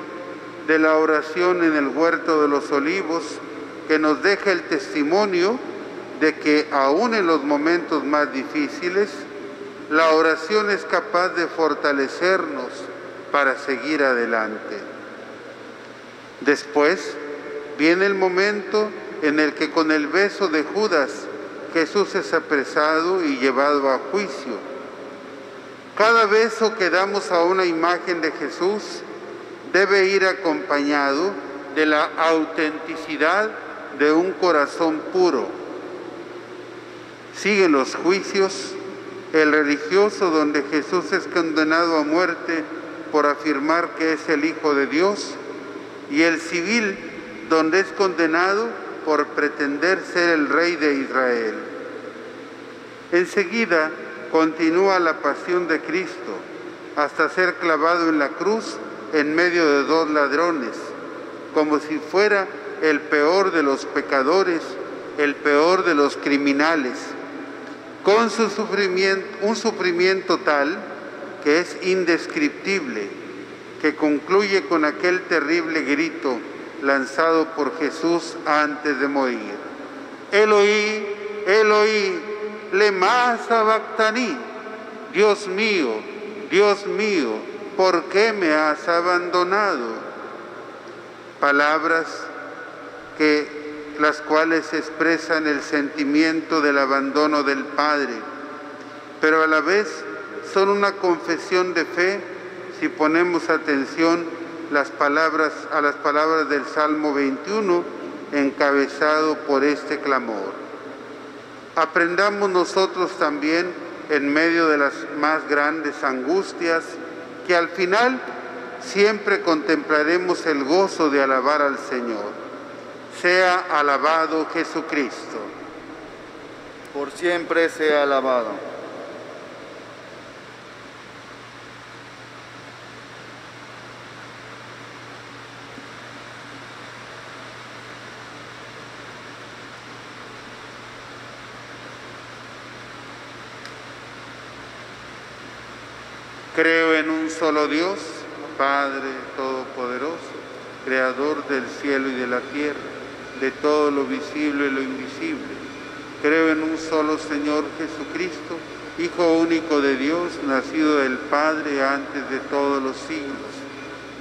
de la oración en el Huerto de los Olivos, que nos deja el testimonio de que aún en los momentos más difíciles, la oración es capaz de fortalecernos para seguir adelante. Después viene el momento en el que con el beso de Judas Jesús es apresado y llevado a juicio. Cada beso que damos a una imagen de Jesús debe ir acompañado de la autenticidad de un corazón puro. Siguen los juicios, el religioso donde Jesús es condenado a muerte por afirmar que es el Hijo de Dios, y el civil donde es condenado por pretender ser el Rey de Israel. Enseguida continúa la pasión de Cristo hasta ser clavado en la cruz en medio de dos ladrones, como si fuera el peor de los pecadores, el peor de los criminales, con su sufrimiento, un sufrimiento tal que es indescriptible, que concluye con aquel terrible grito lanzado por Jesús antes de morir: Eloí, Eloí, lema sabactani, Dios mío, ¿por qué me has abandonado? Palabras las cuales expresan el sentimiento del abandono del Padre, pero a la vez son una confesión de fe si ponemos atención a las palabras del Salmo 21, encabezado por este clamor. Aprendamos nosotros también, en medio de las más grandes angustias, que al final siempre contemplaremos el gozo de alabar al Señor. Sea alabado Jesucristo. Por siempre sea alabado. Creo en un solo Dios, Padre Todopoderoso, Creador del cielo y de la tierra, de todo lo visible y lo invisible. Creo en un solo Señor Jesucristo, Hijo único de Dios, nacido del Padre antes de todos los siglos,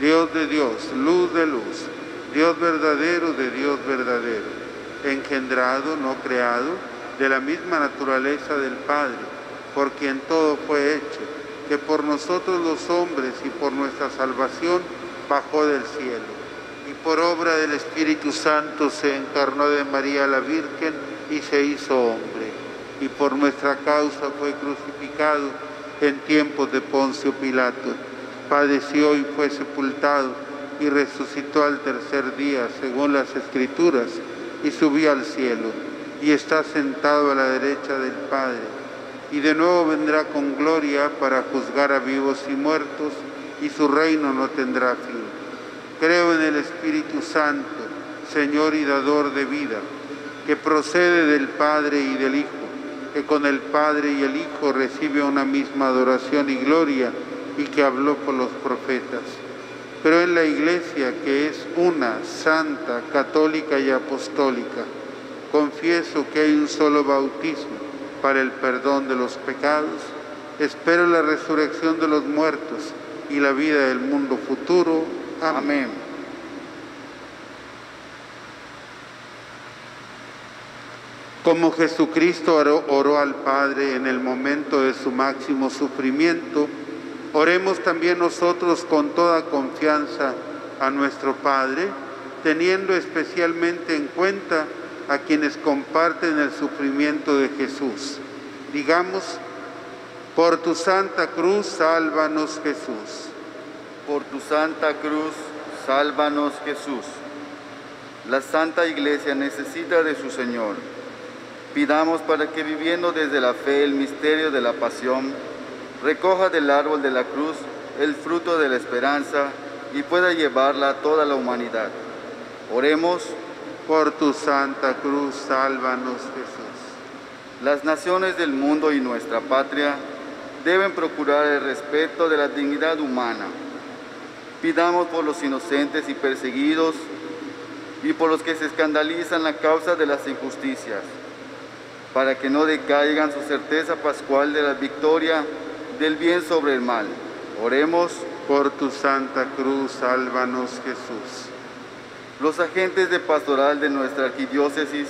Dios de Dios, luz de luz, Dios verdadero de Dios verdadero, engendrado, no creado, de la misma naturaleza del Padre, por quien todo fue hecho, que por nosotros los hombres y por nuestra salvación bajó del cielo, y por obra del Espíritu Santo se encarnó de María la Virgen y se hizo hombre, y por nuestra causa fue crucificado en tiempos de Poncio Pilato, padeció y fue sepultado, y resucitó al tercer día, según las Escrituras, y subió al cielo, y está sentado a la derecha del Padre, y de nuevo vendrá con gloria para juzgar a vivos y muertos, y su reino no tendrá fin. Creo en el Espíritu Santo, Señor y dador de vida, que procede del Padre y del Hijo, que con el Padre y el Hijo recibe una misma adoración y gloria, y que habló por los profetas. Creo en la Iglesia, que es una, santa, católica y apostólica. Confieso que hay un solo bautismo para el perdón de los pecados. Espero la resurrección de los muertos y la vida del mundo futuro. Amén. Como Jesucristo oró al Padre en el momento de su máximo sufrimiento, oremos también nosotros con toda confianza a nuestro Padre, teniendo especialmente en cuenta a quienes comparten el sufrimiento de Jesús. Digamos: por tu santa cruz, sálvanos, Jesús. Por tu santa cruz, sálvanos, Jesús. La Santa Iglesia necesita de su Señor. Pidamos para que, viviendo desde la fe el misterio de la pasión, recoja del árbol de la cruz el fruto de la esperanza y pueda llevarla a toda la humanidad. Oremos. Por tu santa cruz, sálvanos, Jesús. Las naciones del mundo y nuestra patria deben procurar el respeto de la dignidad humana. Pidamos por los inocentes y perseguidos y por los que se escandalizan a causa de las injusticias. para que no decaigan su certeza pascual de la victoria del bien sobre el mal. Oremos. Por tu Santa Cruz, sálvanos, Jesús. Los agentes de pastoral de nuestra arquidiócesis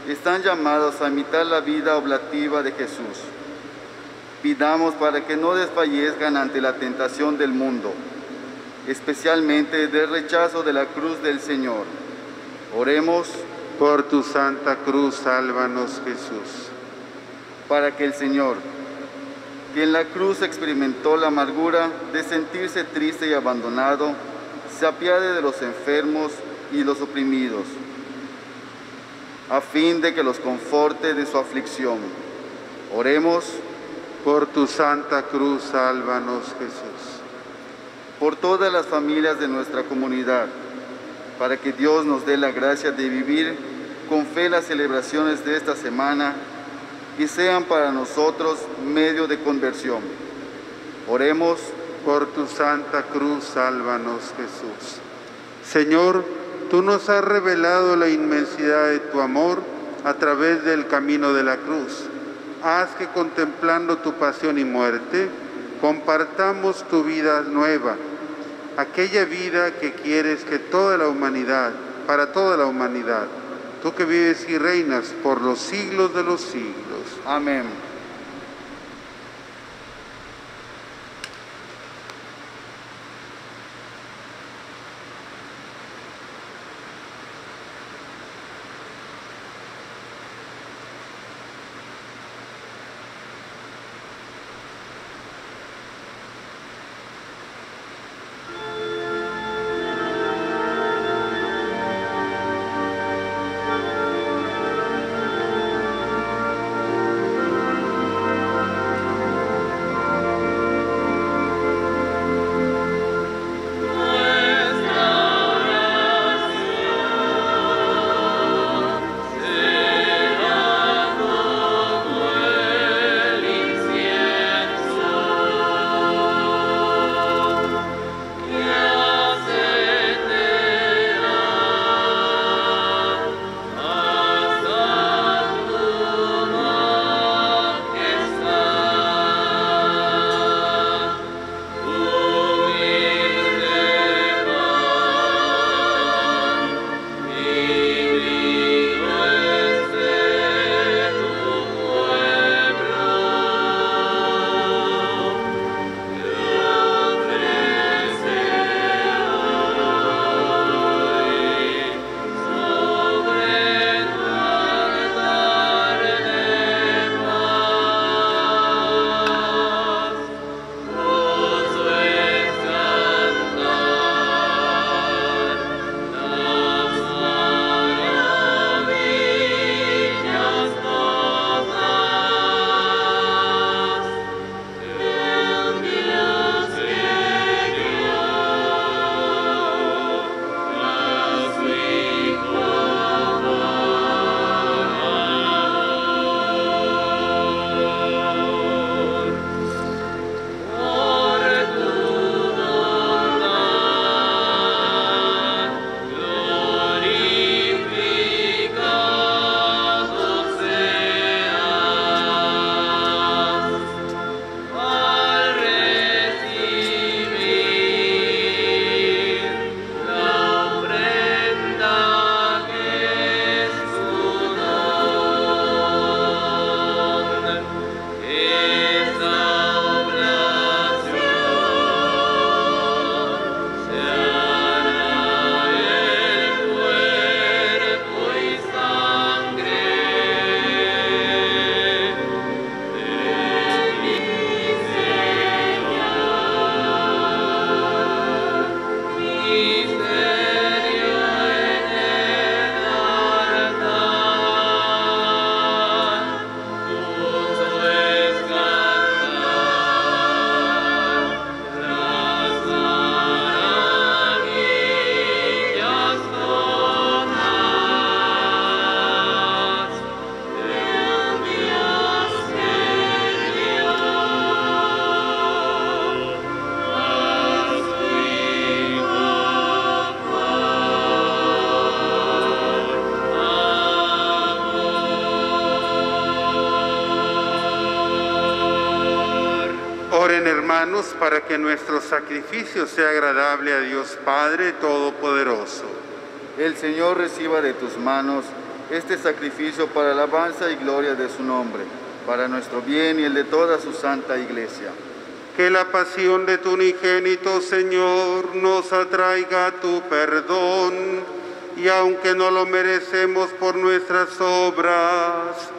están llamados a imitar la vida oblativa de Jesús. Pidamos para que no desfallezcan ante la tentación del mundo, especialmente del rechazo de la cruz del Señor. Oremos. Por tu Santa Cruz, sálvanos, Jesús. Para que el Señor, que en la cruz experimentó la amargura de sentirse triste y abandonado, se apiade de los enfermos y los oprimidos, a fin de que los conforte de su aflicción. Oremos. Por tu Santa Cruz, sálvanos, Jesús. Por todas las familias de nuestra comunidad, para que Dios nos dé la gracia de vivir con fe las celebraciones de esta semana y sean para nosotros medio de conversión. Oremos. Por tu Santa Cruz, sálvanos, Jesús. Señor, tú nos has revelado la inmensidad de tu amor a través del camino de la cruz. Haz que contemplando tu pasión y muerte, compartamos tu vida nueva, aquella vida que quieres que toda la humanidad, para toda la humanidad, tú que vives y reinas por los siglos de los siglos. Amén. Oren, hermanos, para que nuestro sacrificio sea agradable a Dios Padre Todopoderoso. El Señor reciba de tus manos este sacrificio para alabanza y gloria de su nombre, para nuestro bien y el de toda su santa Iglesia. Que la pasión de tu unigénito, Señor, nos atraiga a tu perdón, y aunque no lo merecemos por nuestras obras,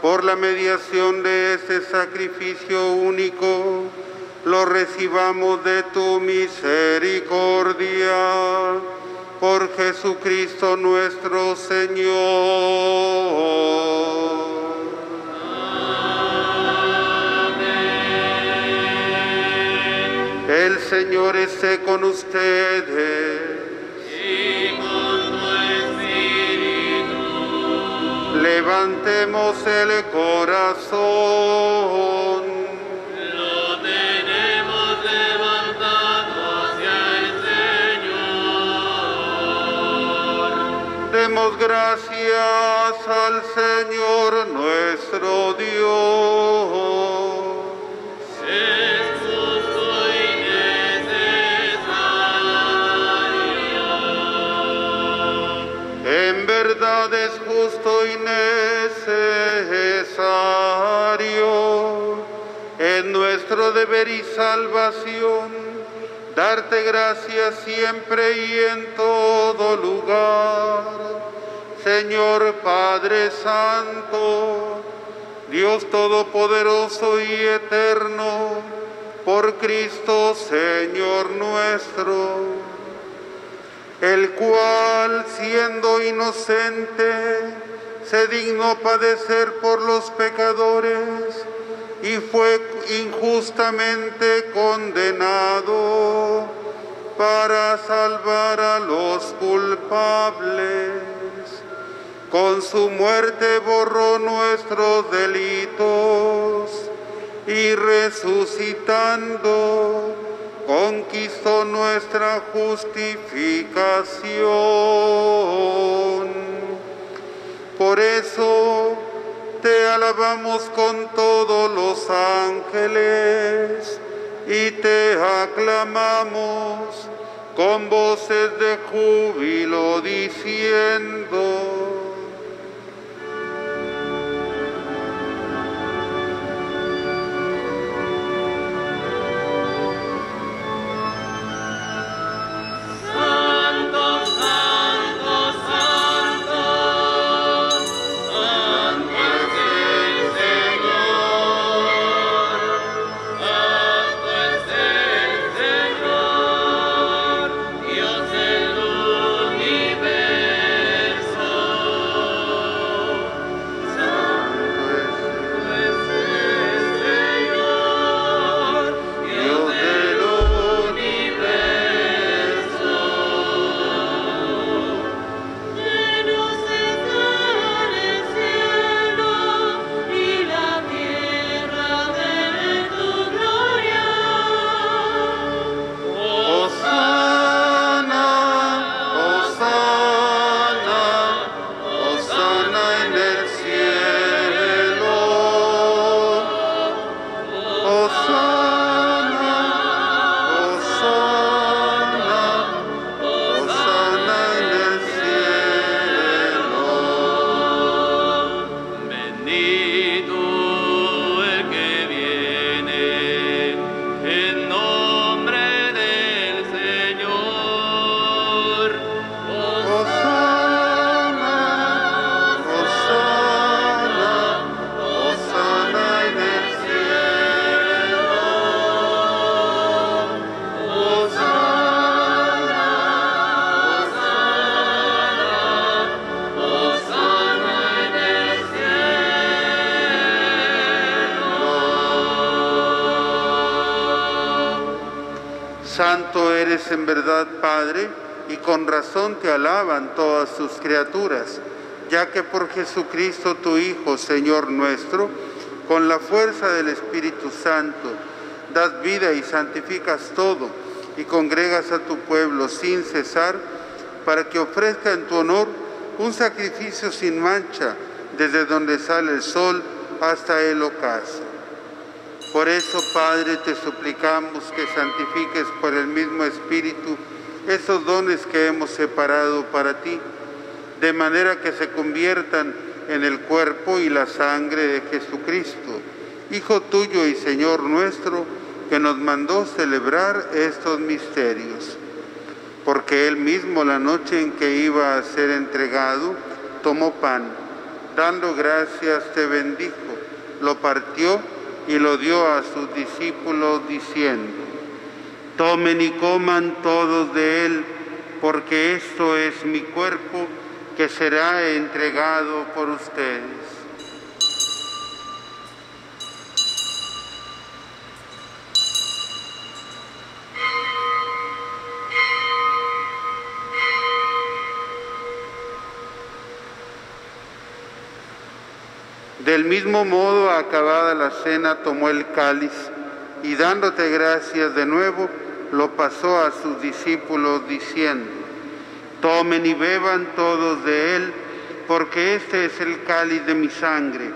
por la mediación de ese sacrificio único, lo recibamos de tu misericordia. Por Jesucristo nuestro Señor. Amén. El Señor esté con ustedes. Y con tu espíritu. Levantemos el corazón. Lo tenemos levantado hacia el Señor. Demos gracias al Señor nuestro Dios. Es justo y necesario. En verdad es justo y necesario, es nuestro deber y salvación, darte gracias siempre y en todo lugar. Señor Padre Santo, Dios Todopoderoso y Eterno, por Cristo Señor nuestro, el cual, siendo inocente, se dignó padecer por los pecadores y fue injustamente condenado para salvar a los culpables. Con su muerte borró nuestros delitos y resucitando conquistó nuestra justificación. Por eso te alabamos con todos los ángeles y te aclamamos con voces de júbilo diciendo: Santo eres en verdad, Padre, y con razón te alaban todas sus criaturas, ya que por Jesucristo tu Hijo, Señor nuestro, con la fuerza del Espíritu Santo, das vida y santificas todo, y congregas a tu pueblo sin cesar, para que ofrezca en tu honor un sacrificio sin mancha, desde donde sale el sol hasta el ocaso. Por eso, Padre, te suplicamos que santifiques por el mismo Espíritu esos dones que hemos separado para ti, de manera que se conviertan en el cuerpo y la sangre de Jesucristo, Hijo tuyo y Señor nuestro, que nos mandó celebrar estos misterios. Porque Él mismo, la noche en que iba a ser entregado, tomó pan, dando gracias te bendijo, lo partió y lo dio a sus discípulos diciendo: tomen y coman todos de él, porque esto es mi cuerpo que será entregado por ustedes. Del mismo modo, acabada la cena, tomó el cáliz y dándote gracias de nuevo, lo pasó a sus discípulos diciendo: tomen y beban todos de él, porque este es el cáliz de mi sangre,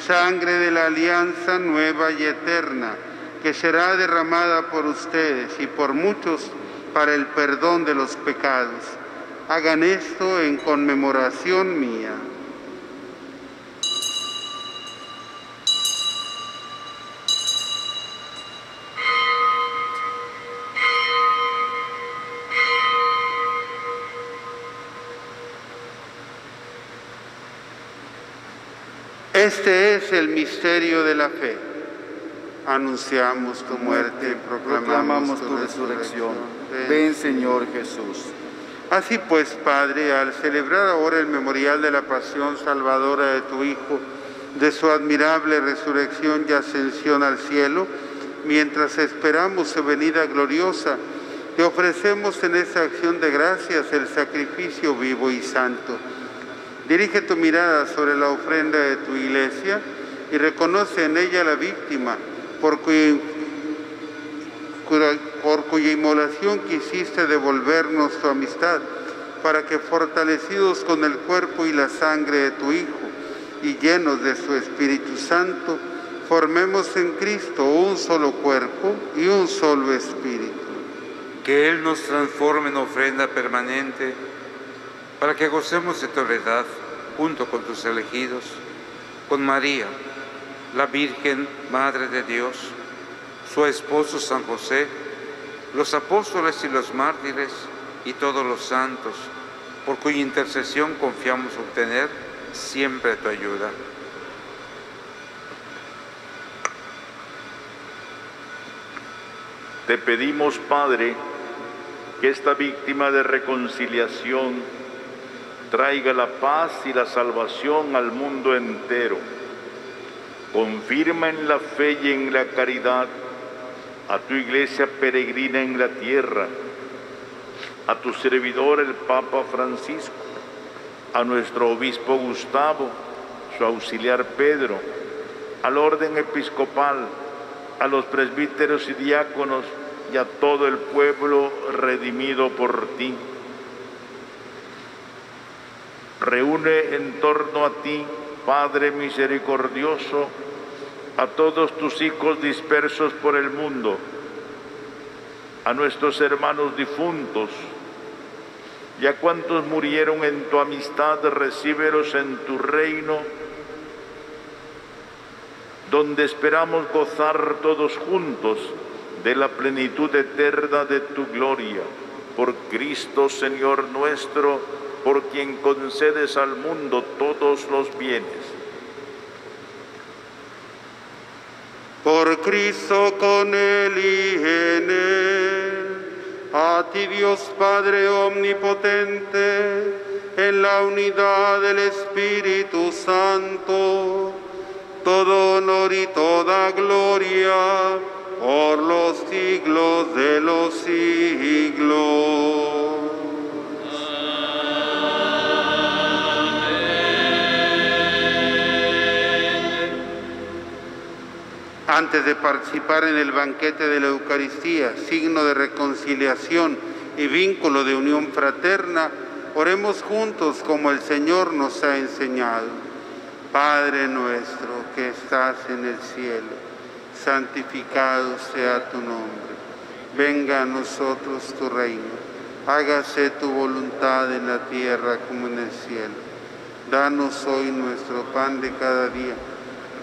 sangre de la alianza nueva y eterna, que será derramada por ustedes y por muchos para el perdón de los pecados. Hagan esto en conmemoración mía. Este es el misterio de la fe. Anunciamos tu muerte y proclamamos tu resurrección. Ven, Señor Jesús. Así pues, Padre, al celebrar ahora el memorial de la pasión salvadora de tu Hijo, de su admirable resurrección y ascensión al cielo, mientras esperamos su venida gloriosa, te ofrecemos en esta acción de gracias el sacrificio vivo y santo. Dirige tu mirada sobre la ofrenda de tu iglesia y reconoce en ella la víctima por cuya inmolación quisiste devolvernos tu amistad, para que fortalecidos con el cuerpo y la sangre de tu Hijo y llenos de su Espíritu Santo, formemos en Cristo un solo cuerpo y un solo espíritu. Que Él nos transforme en ofrenda permanente, para que gocemos de tu heredad junto con tus elegidos, con María, la Virgen Madre de Dios, su esposo San José, los apóstoles y los mártires y todos los santos, por cuya intercesión confiamos obtener siempre tu ayuda. Te pedimos, Padre, que esta víctima de reconciliación traiga la paz y la salvación al mundo entero. Confirma en la fe y en la caridad a tu iglesia peregrina en la tierra, a tu servidor el Papa Francisco, a nuestro obispo Gustavo, su auxiliar Pedro, al orden episcopal, a los presbíteros y diáconos y a todo el pueblo redimido por ti. Reúne en torno a ti, Padre misericordioso, a todos tus hijos dispersos por el mundo, a nuestros hermanos difuntos y a cuantos murieron en tu amistad, recíbelos en tu reino, donde esperamos gozar todos juntos de la plenitud eterna de tu gloria. Por Cristo, Señor nuestro, por quien concedes al mundo todos los bienes. Por Cristo, con Él y en Él, a ti Dios Padre omnipotente, en la unidad del Espíritu Santo, todo honor y toda gloria, por los siglos de los siglos. Antes de participar en el banquete de la Eucaristía, signo de reconciliación y vínculo de unión fraterna, oremos juntos como el Señor nos ha enseñado. Padre nuestro que estás en el cielo, santificado sea tu nombre. Venga a nosotros tu reino. Hágase tu voluntad en la tierra como en el cielo. Danos hoy nuestro pan de cada día.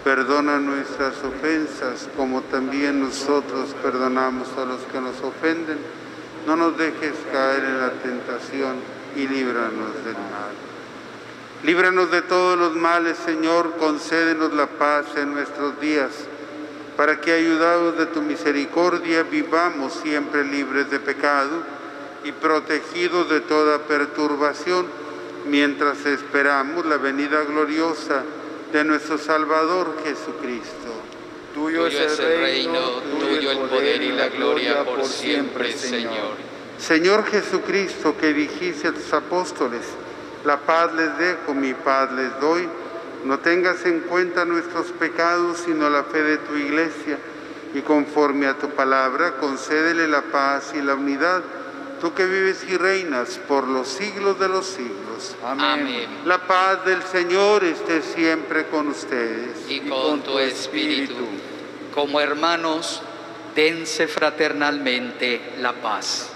Perdona nuestras ofensas, como también nosotros perdonamos a los que nos ofenden. No nos dejes caer en la tentación y líbranos del mal. Líbranos de todos los males, Señor, concédenos la paz en nuestros días, para que, ayudados de tu misericordia, vivamos siempre libres de pecado y protegidos de toda perturbación, mientras esperamos la venida gloriosa de nuestro Salvador Jesucristo. Tuyo es el reino, tuyo el poder y la gloria por siempre, Señor. Señor Jesucristo, que dijiste a tus apóstoles, la paz les dejo, mi paz les doy, no tengas en cuenta nuestros pecados, sino la fe de tu Iglesia, y conforme a tu palabra, concédele la paz y la unidad, tú que vives y reinas por los siglos de los siglos. Amén. La paz del Señor esté siempre con ustedes. Y con tu espíritu. Como hermanos, dense fraternalmente la paz.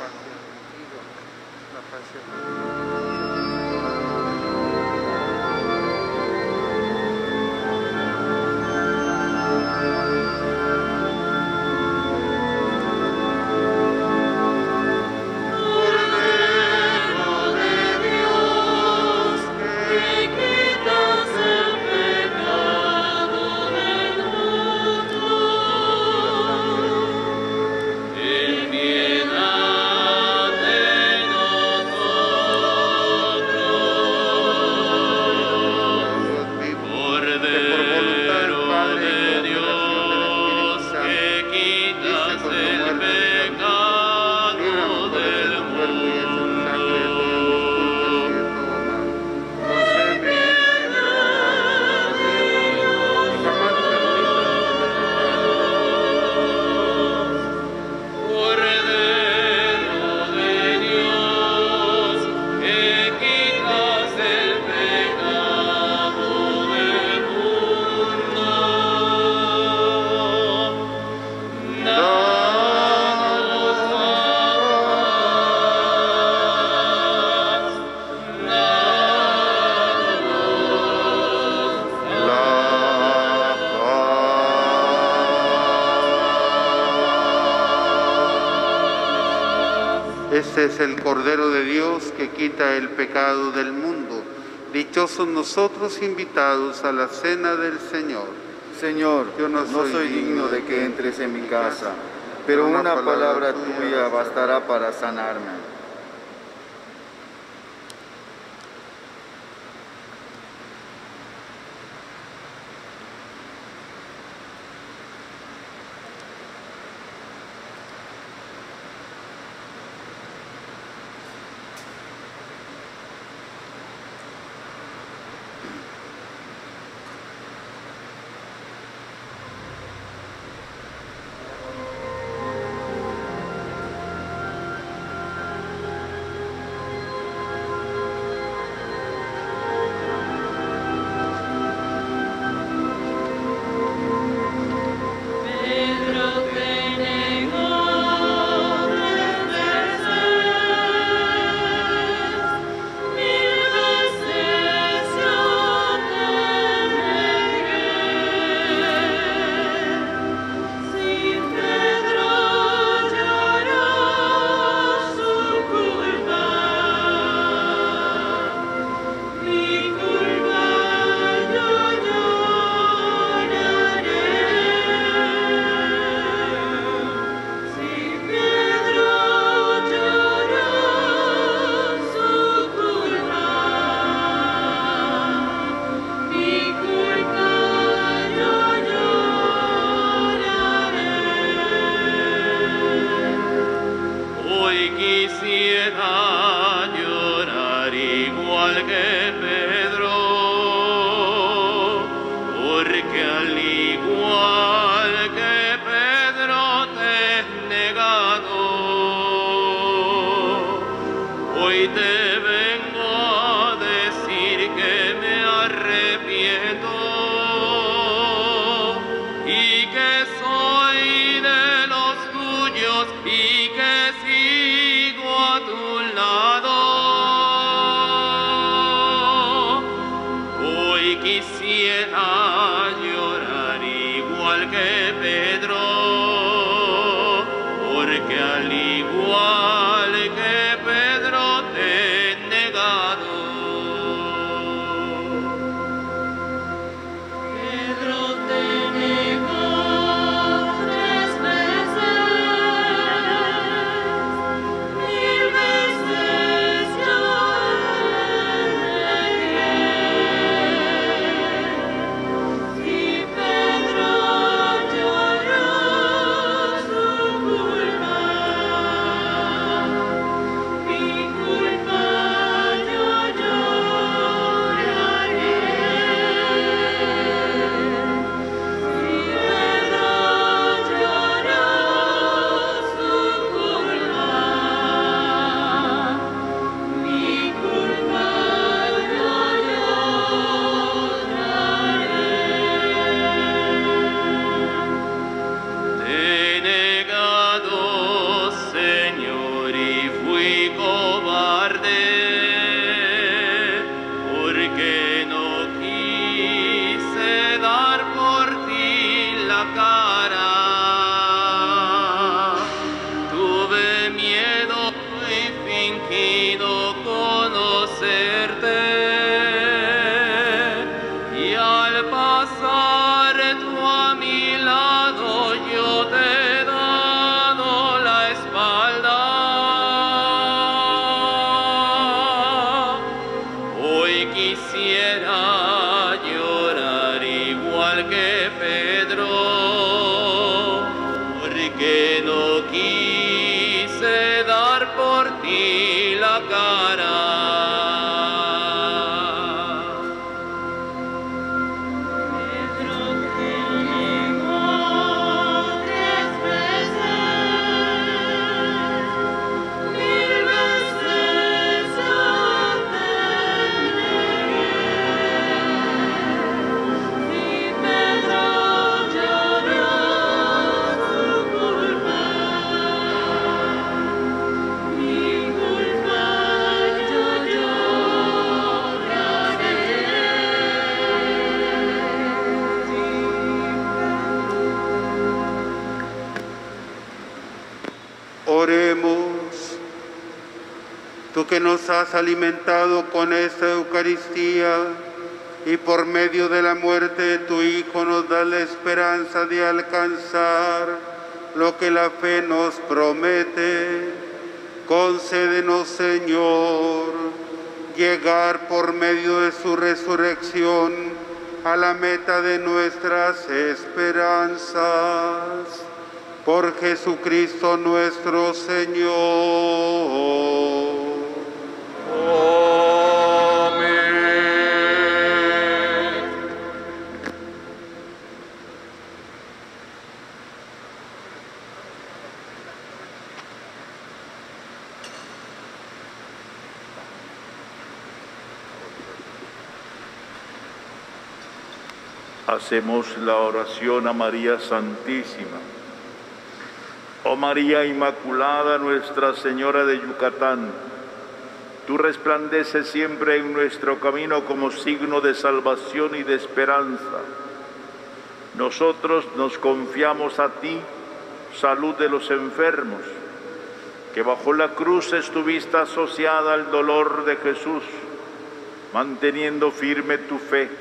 Este es el Cordero de Dios que quita el pecado del mundo. Dichosos nosotros invitados a la cena del Señor. Señor, yo no soy digno de que entres en mi casa, pero una palabra tuya bastará para sanarme. que Pedro, porque al igual que Pedro te he negado. Pedro te negó 3 veces, 1000 veces yo negué. Si Pedro lloró su culpa, mi culpa yo lloraré. Si Pedro lloró su culpa, mi culpa yo lloraré. Te he negado, Señor, y fui cobarde, porque no quise dar por ti la cara. Tuve miedo y fingido conocerte, y al pasar tú a mi lado yo te he dado la espalda. Hoy quisiera llorar igual que Pedro, porque no quise dar por ti la cara. Pedro te negó 3 veces, 1000 veces yo te negué. Si Pedro lloró su culpa, mi culpa yo lloraré. Oremos. Tú que nos has alimentado con esta Eucaristía y por medio de la muerte de tu Hijo nos das la esperanza de alcanzar lo que la fe nos promete. Concédenos, Señor, llegar por medio de su resurrección a la meta de nuestras esperanzas. Por Jesucristo nuestro Señor. Amén. Hacemos la oración a María Santísima. Oh María Inmaculada, Nuestra Señora de Yucatán, tú resplandeces siempre en nuestro camino como signo de salvación y de esperanza. Nosotros nos confiamos a ti, salud de los enfermos, que bajo la cruz estuviste asociada al dolor de Jesús, manteniendo firme tu fe.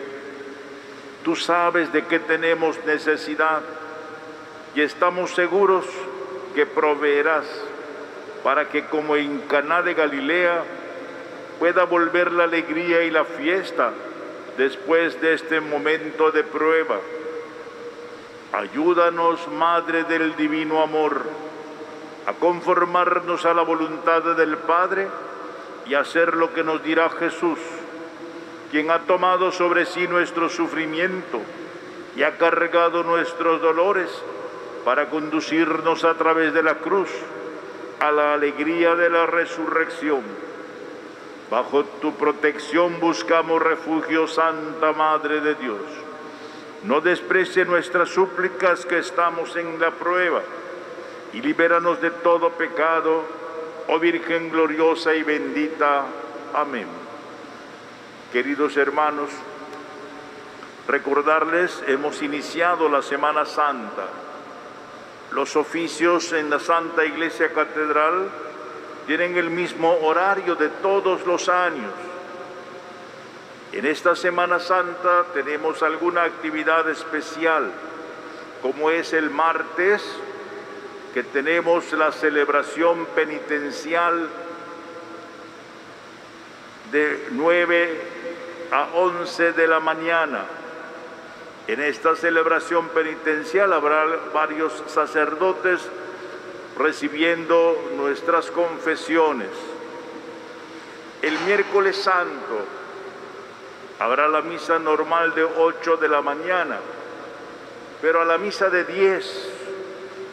Tú sabes de qué tenemos necesidad y estamos seguros que proveerás para que, como en Caná de Galilea, pueda volver la alegría y la fiesta después de este momento de prueba. Ayúdanos, Madre del Divino Amor, a conformarnos a la voluntad del Padre y hacer lo que nos dirá Jesús, quien ha tomado sobre sí nuestro sufrimiento y ha cargado nuestros dolores para conducirnos a través de la cruz a la alegría de la resurrección. Bajo tu protección buscamos refugio, Santa Madre de Dios. No desprecie nuestras súplicas que estamos en la prueba y libéranos de todo pecado, oh Virgen gloriosa y bendita. Amén. Queridos hermanos, Recordarles, hemos iniciado la Semana Santa. Los oficios en la Santa Iglesia Catedral tienen el mismo horario de todos los años. En esta Semana Santa tenemos alguna actividad especial, como es el martes, que tenemos la celebración penitencial de 9 a 11 de la mañana. En esta celebración penitencial habrá varios sacerdotes recibiendo nuestras confesiones. El miércoles santo habrá la misa normal de 8 de la mañana, pero a la misa de 10,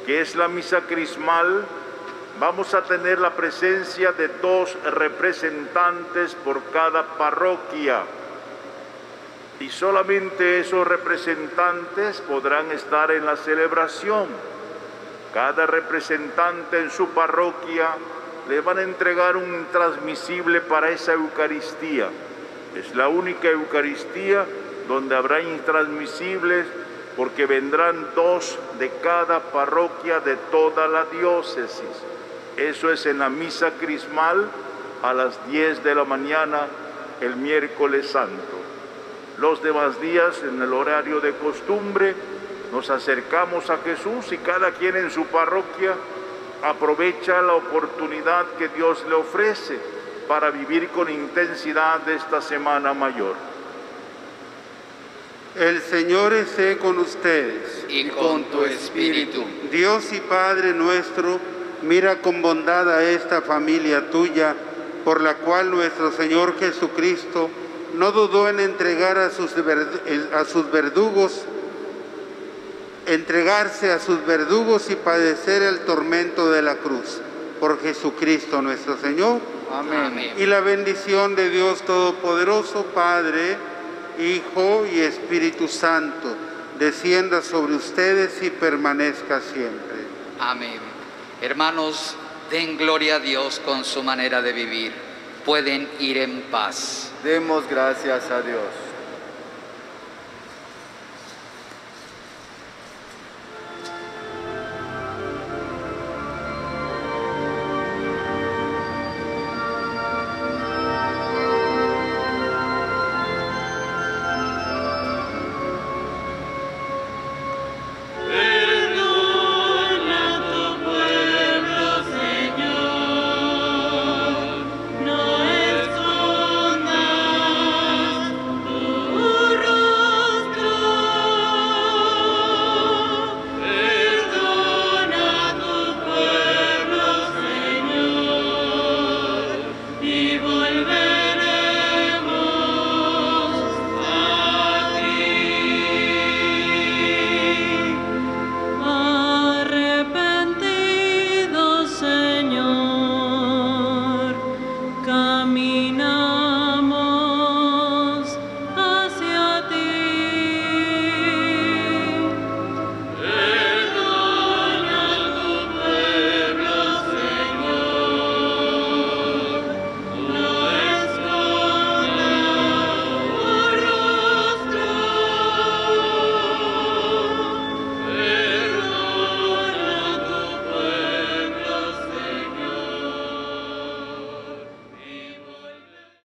que es la misa crismal, vamos a tener la presencia de 2 representantes por cada parroquia. Y solamente esos representantes podrán estar en la celebración. Cada representante en su parroquia le van a entregar un intransmisible para esa Eucaristía. Es la única Eucaristía donde habrá intransmisibles, porque vendrán 2 de cada parroquia de toda la diócesis. Eso es en la misa crismal a las 10 de la mañana el miércoles santo. Los demás días, en el horario de costumbre, nos acercamos a Jesús y cada quien en su parroquia aprovecha la oportunidad que Dios le ofrece para vivir con intensidad esta Semana Mayor. El Señor esté con ustedes. Y con tu espíritu. Dios y Padre nuestro, mira con bondad a esta familia tuya, por la cual nuestro Señor Jesucristo no dudó en entregarse a sus verdugos y padecer el tormento de la cruz. Por Jesucristo nuestro Señor. Amén. Y la bendición de Dios Todopoderoso, Padre, Hijo y Espíritu Santo, descienda sobre ustedes y permanezca siempre. Amén. Hermanos, den gloria a Dios con su manera de vivir. Pueden ir en paz. Demos gracias a Dios.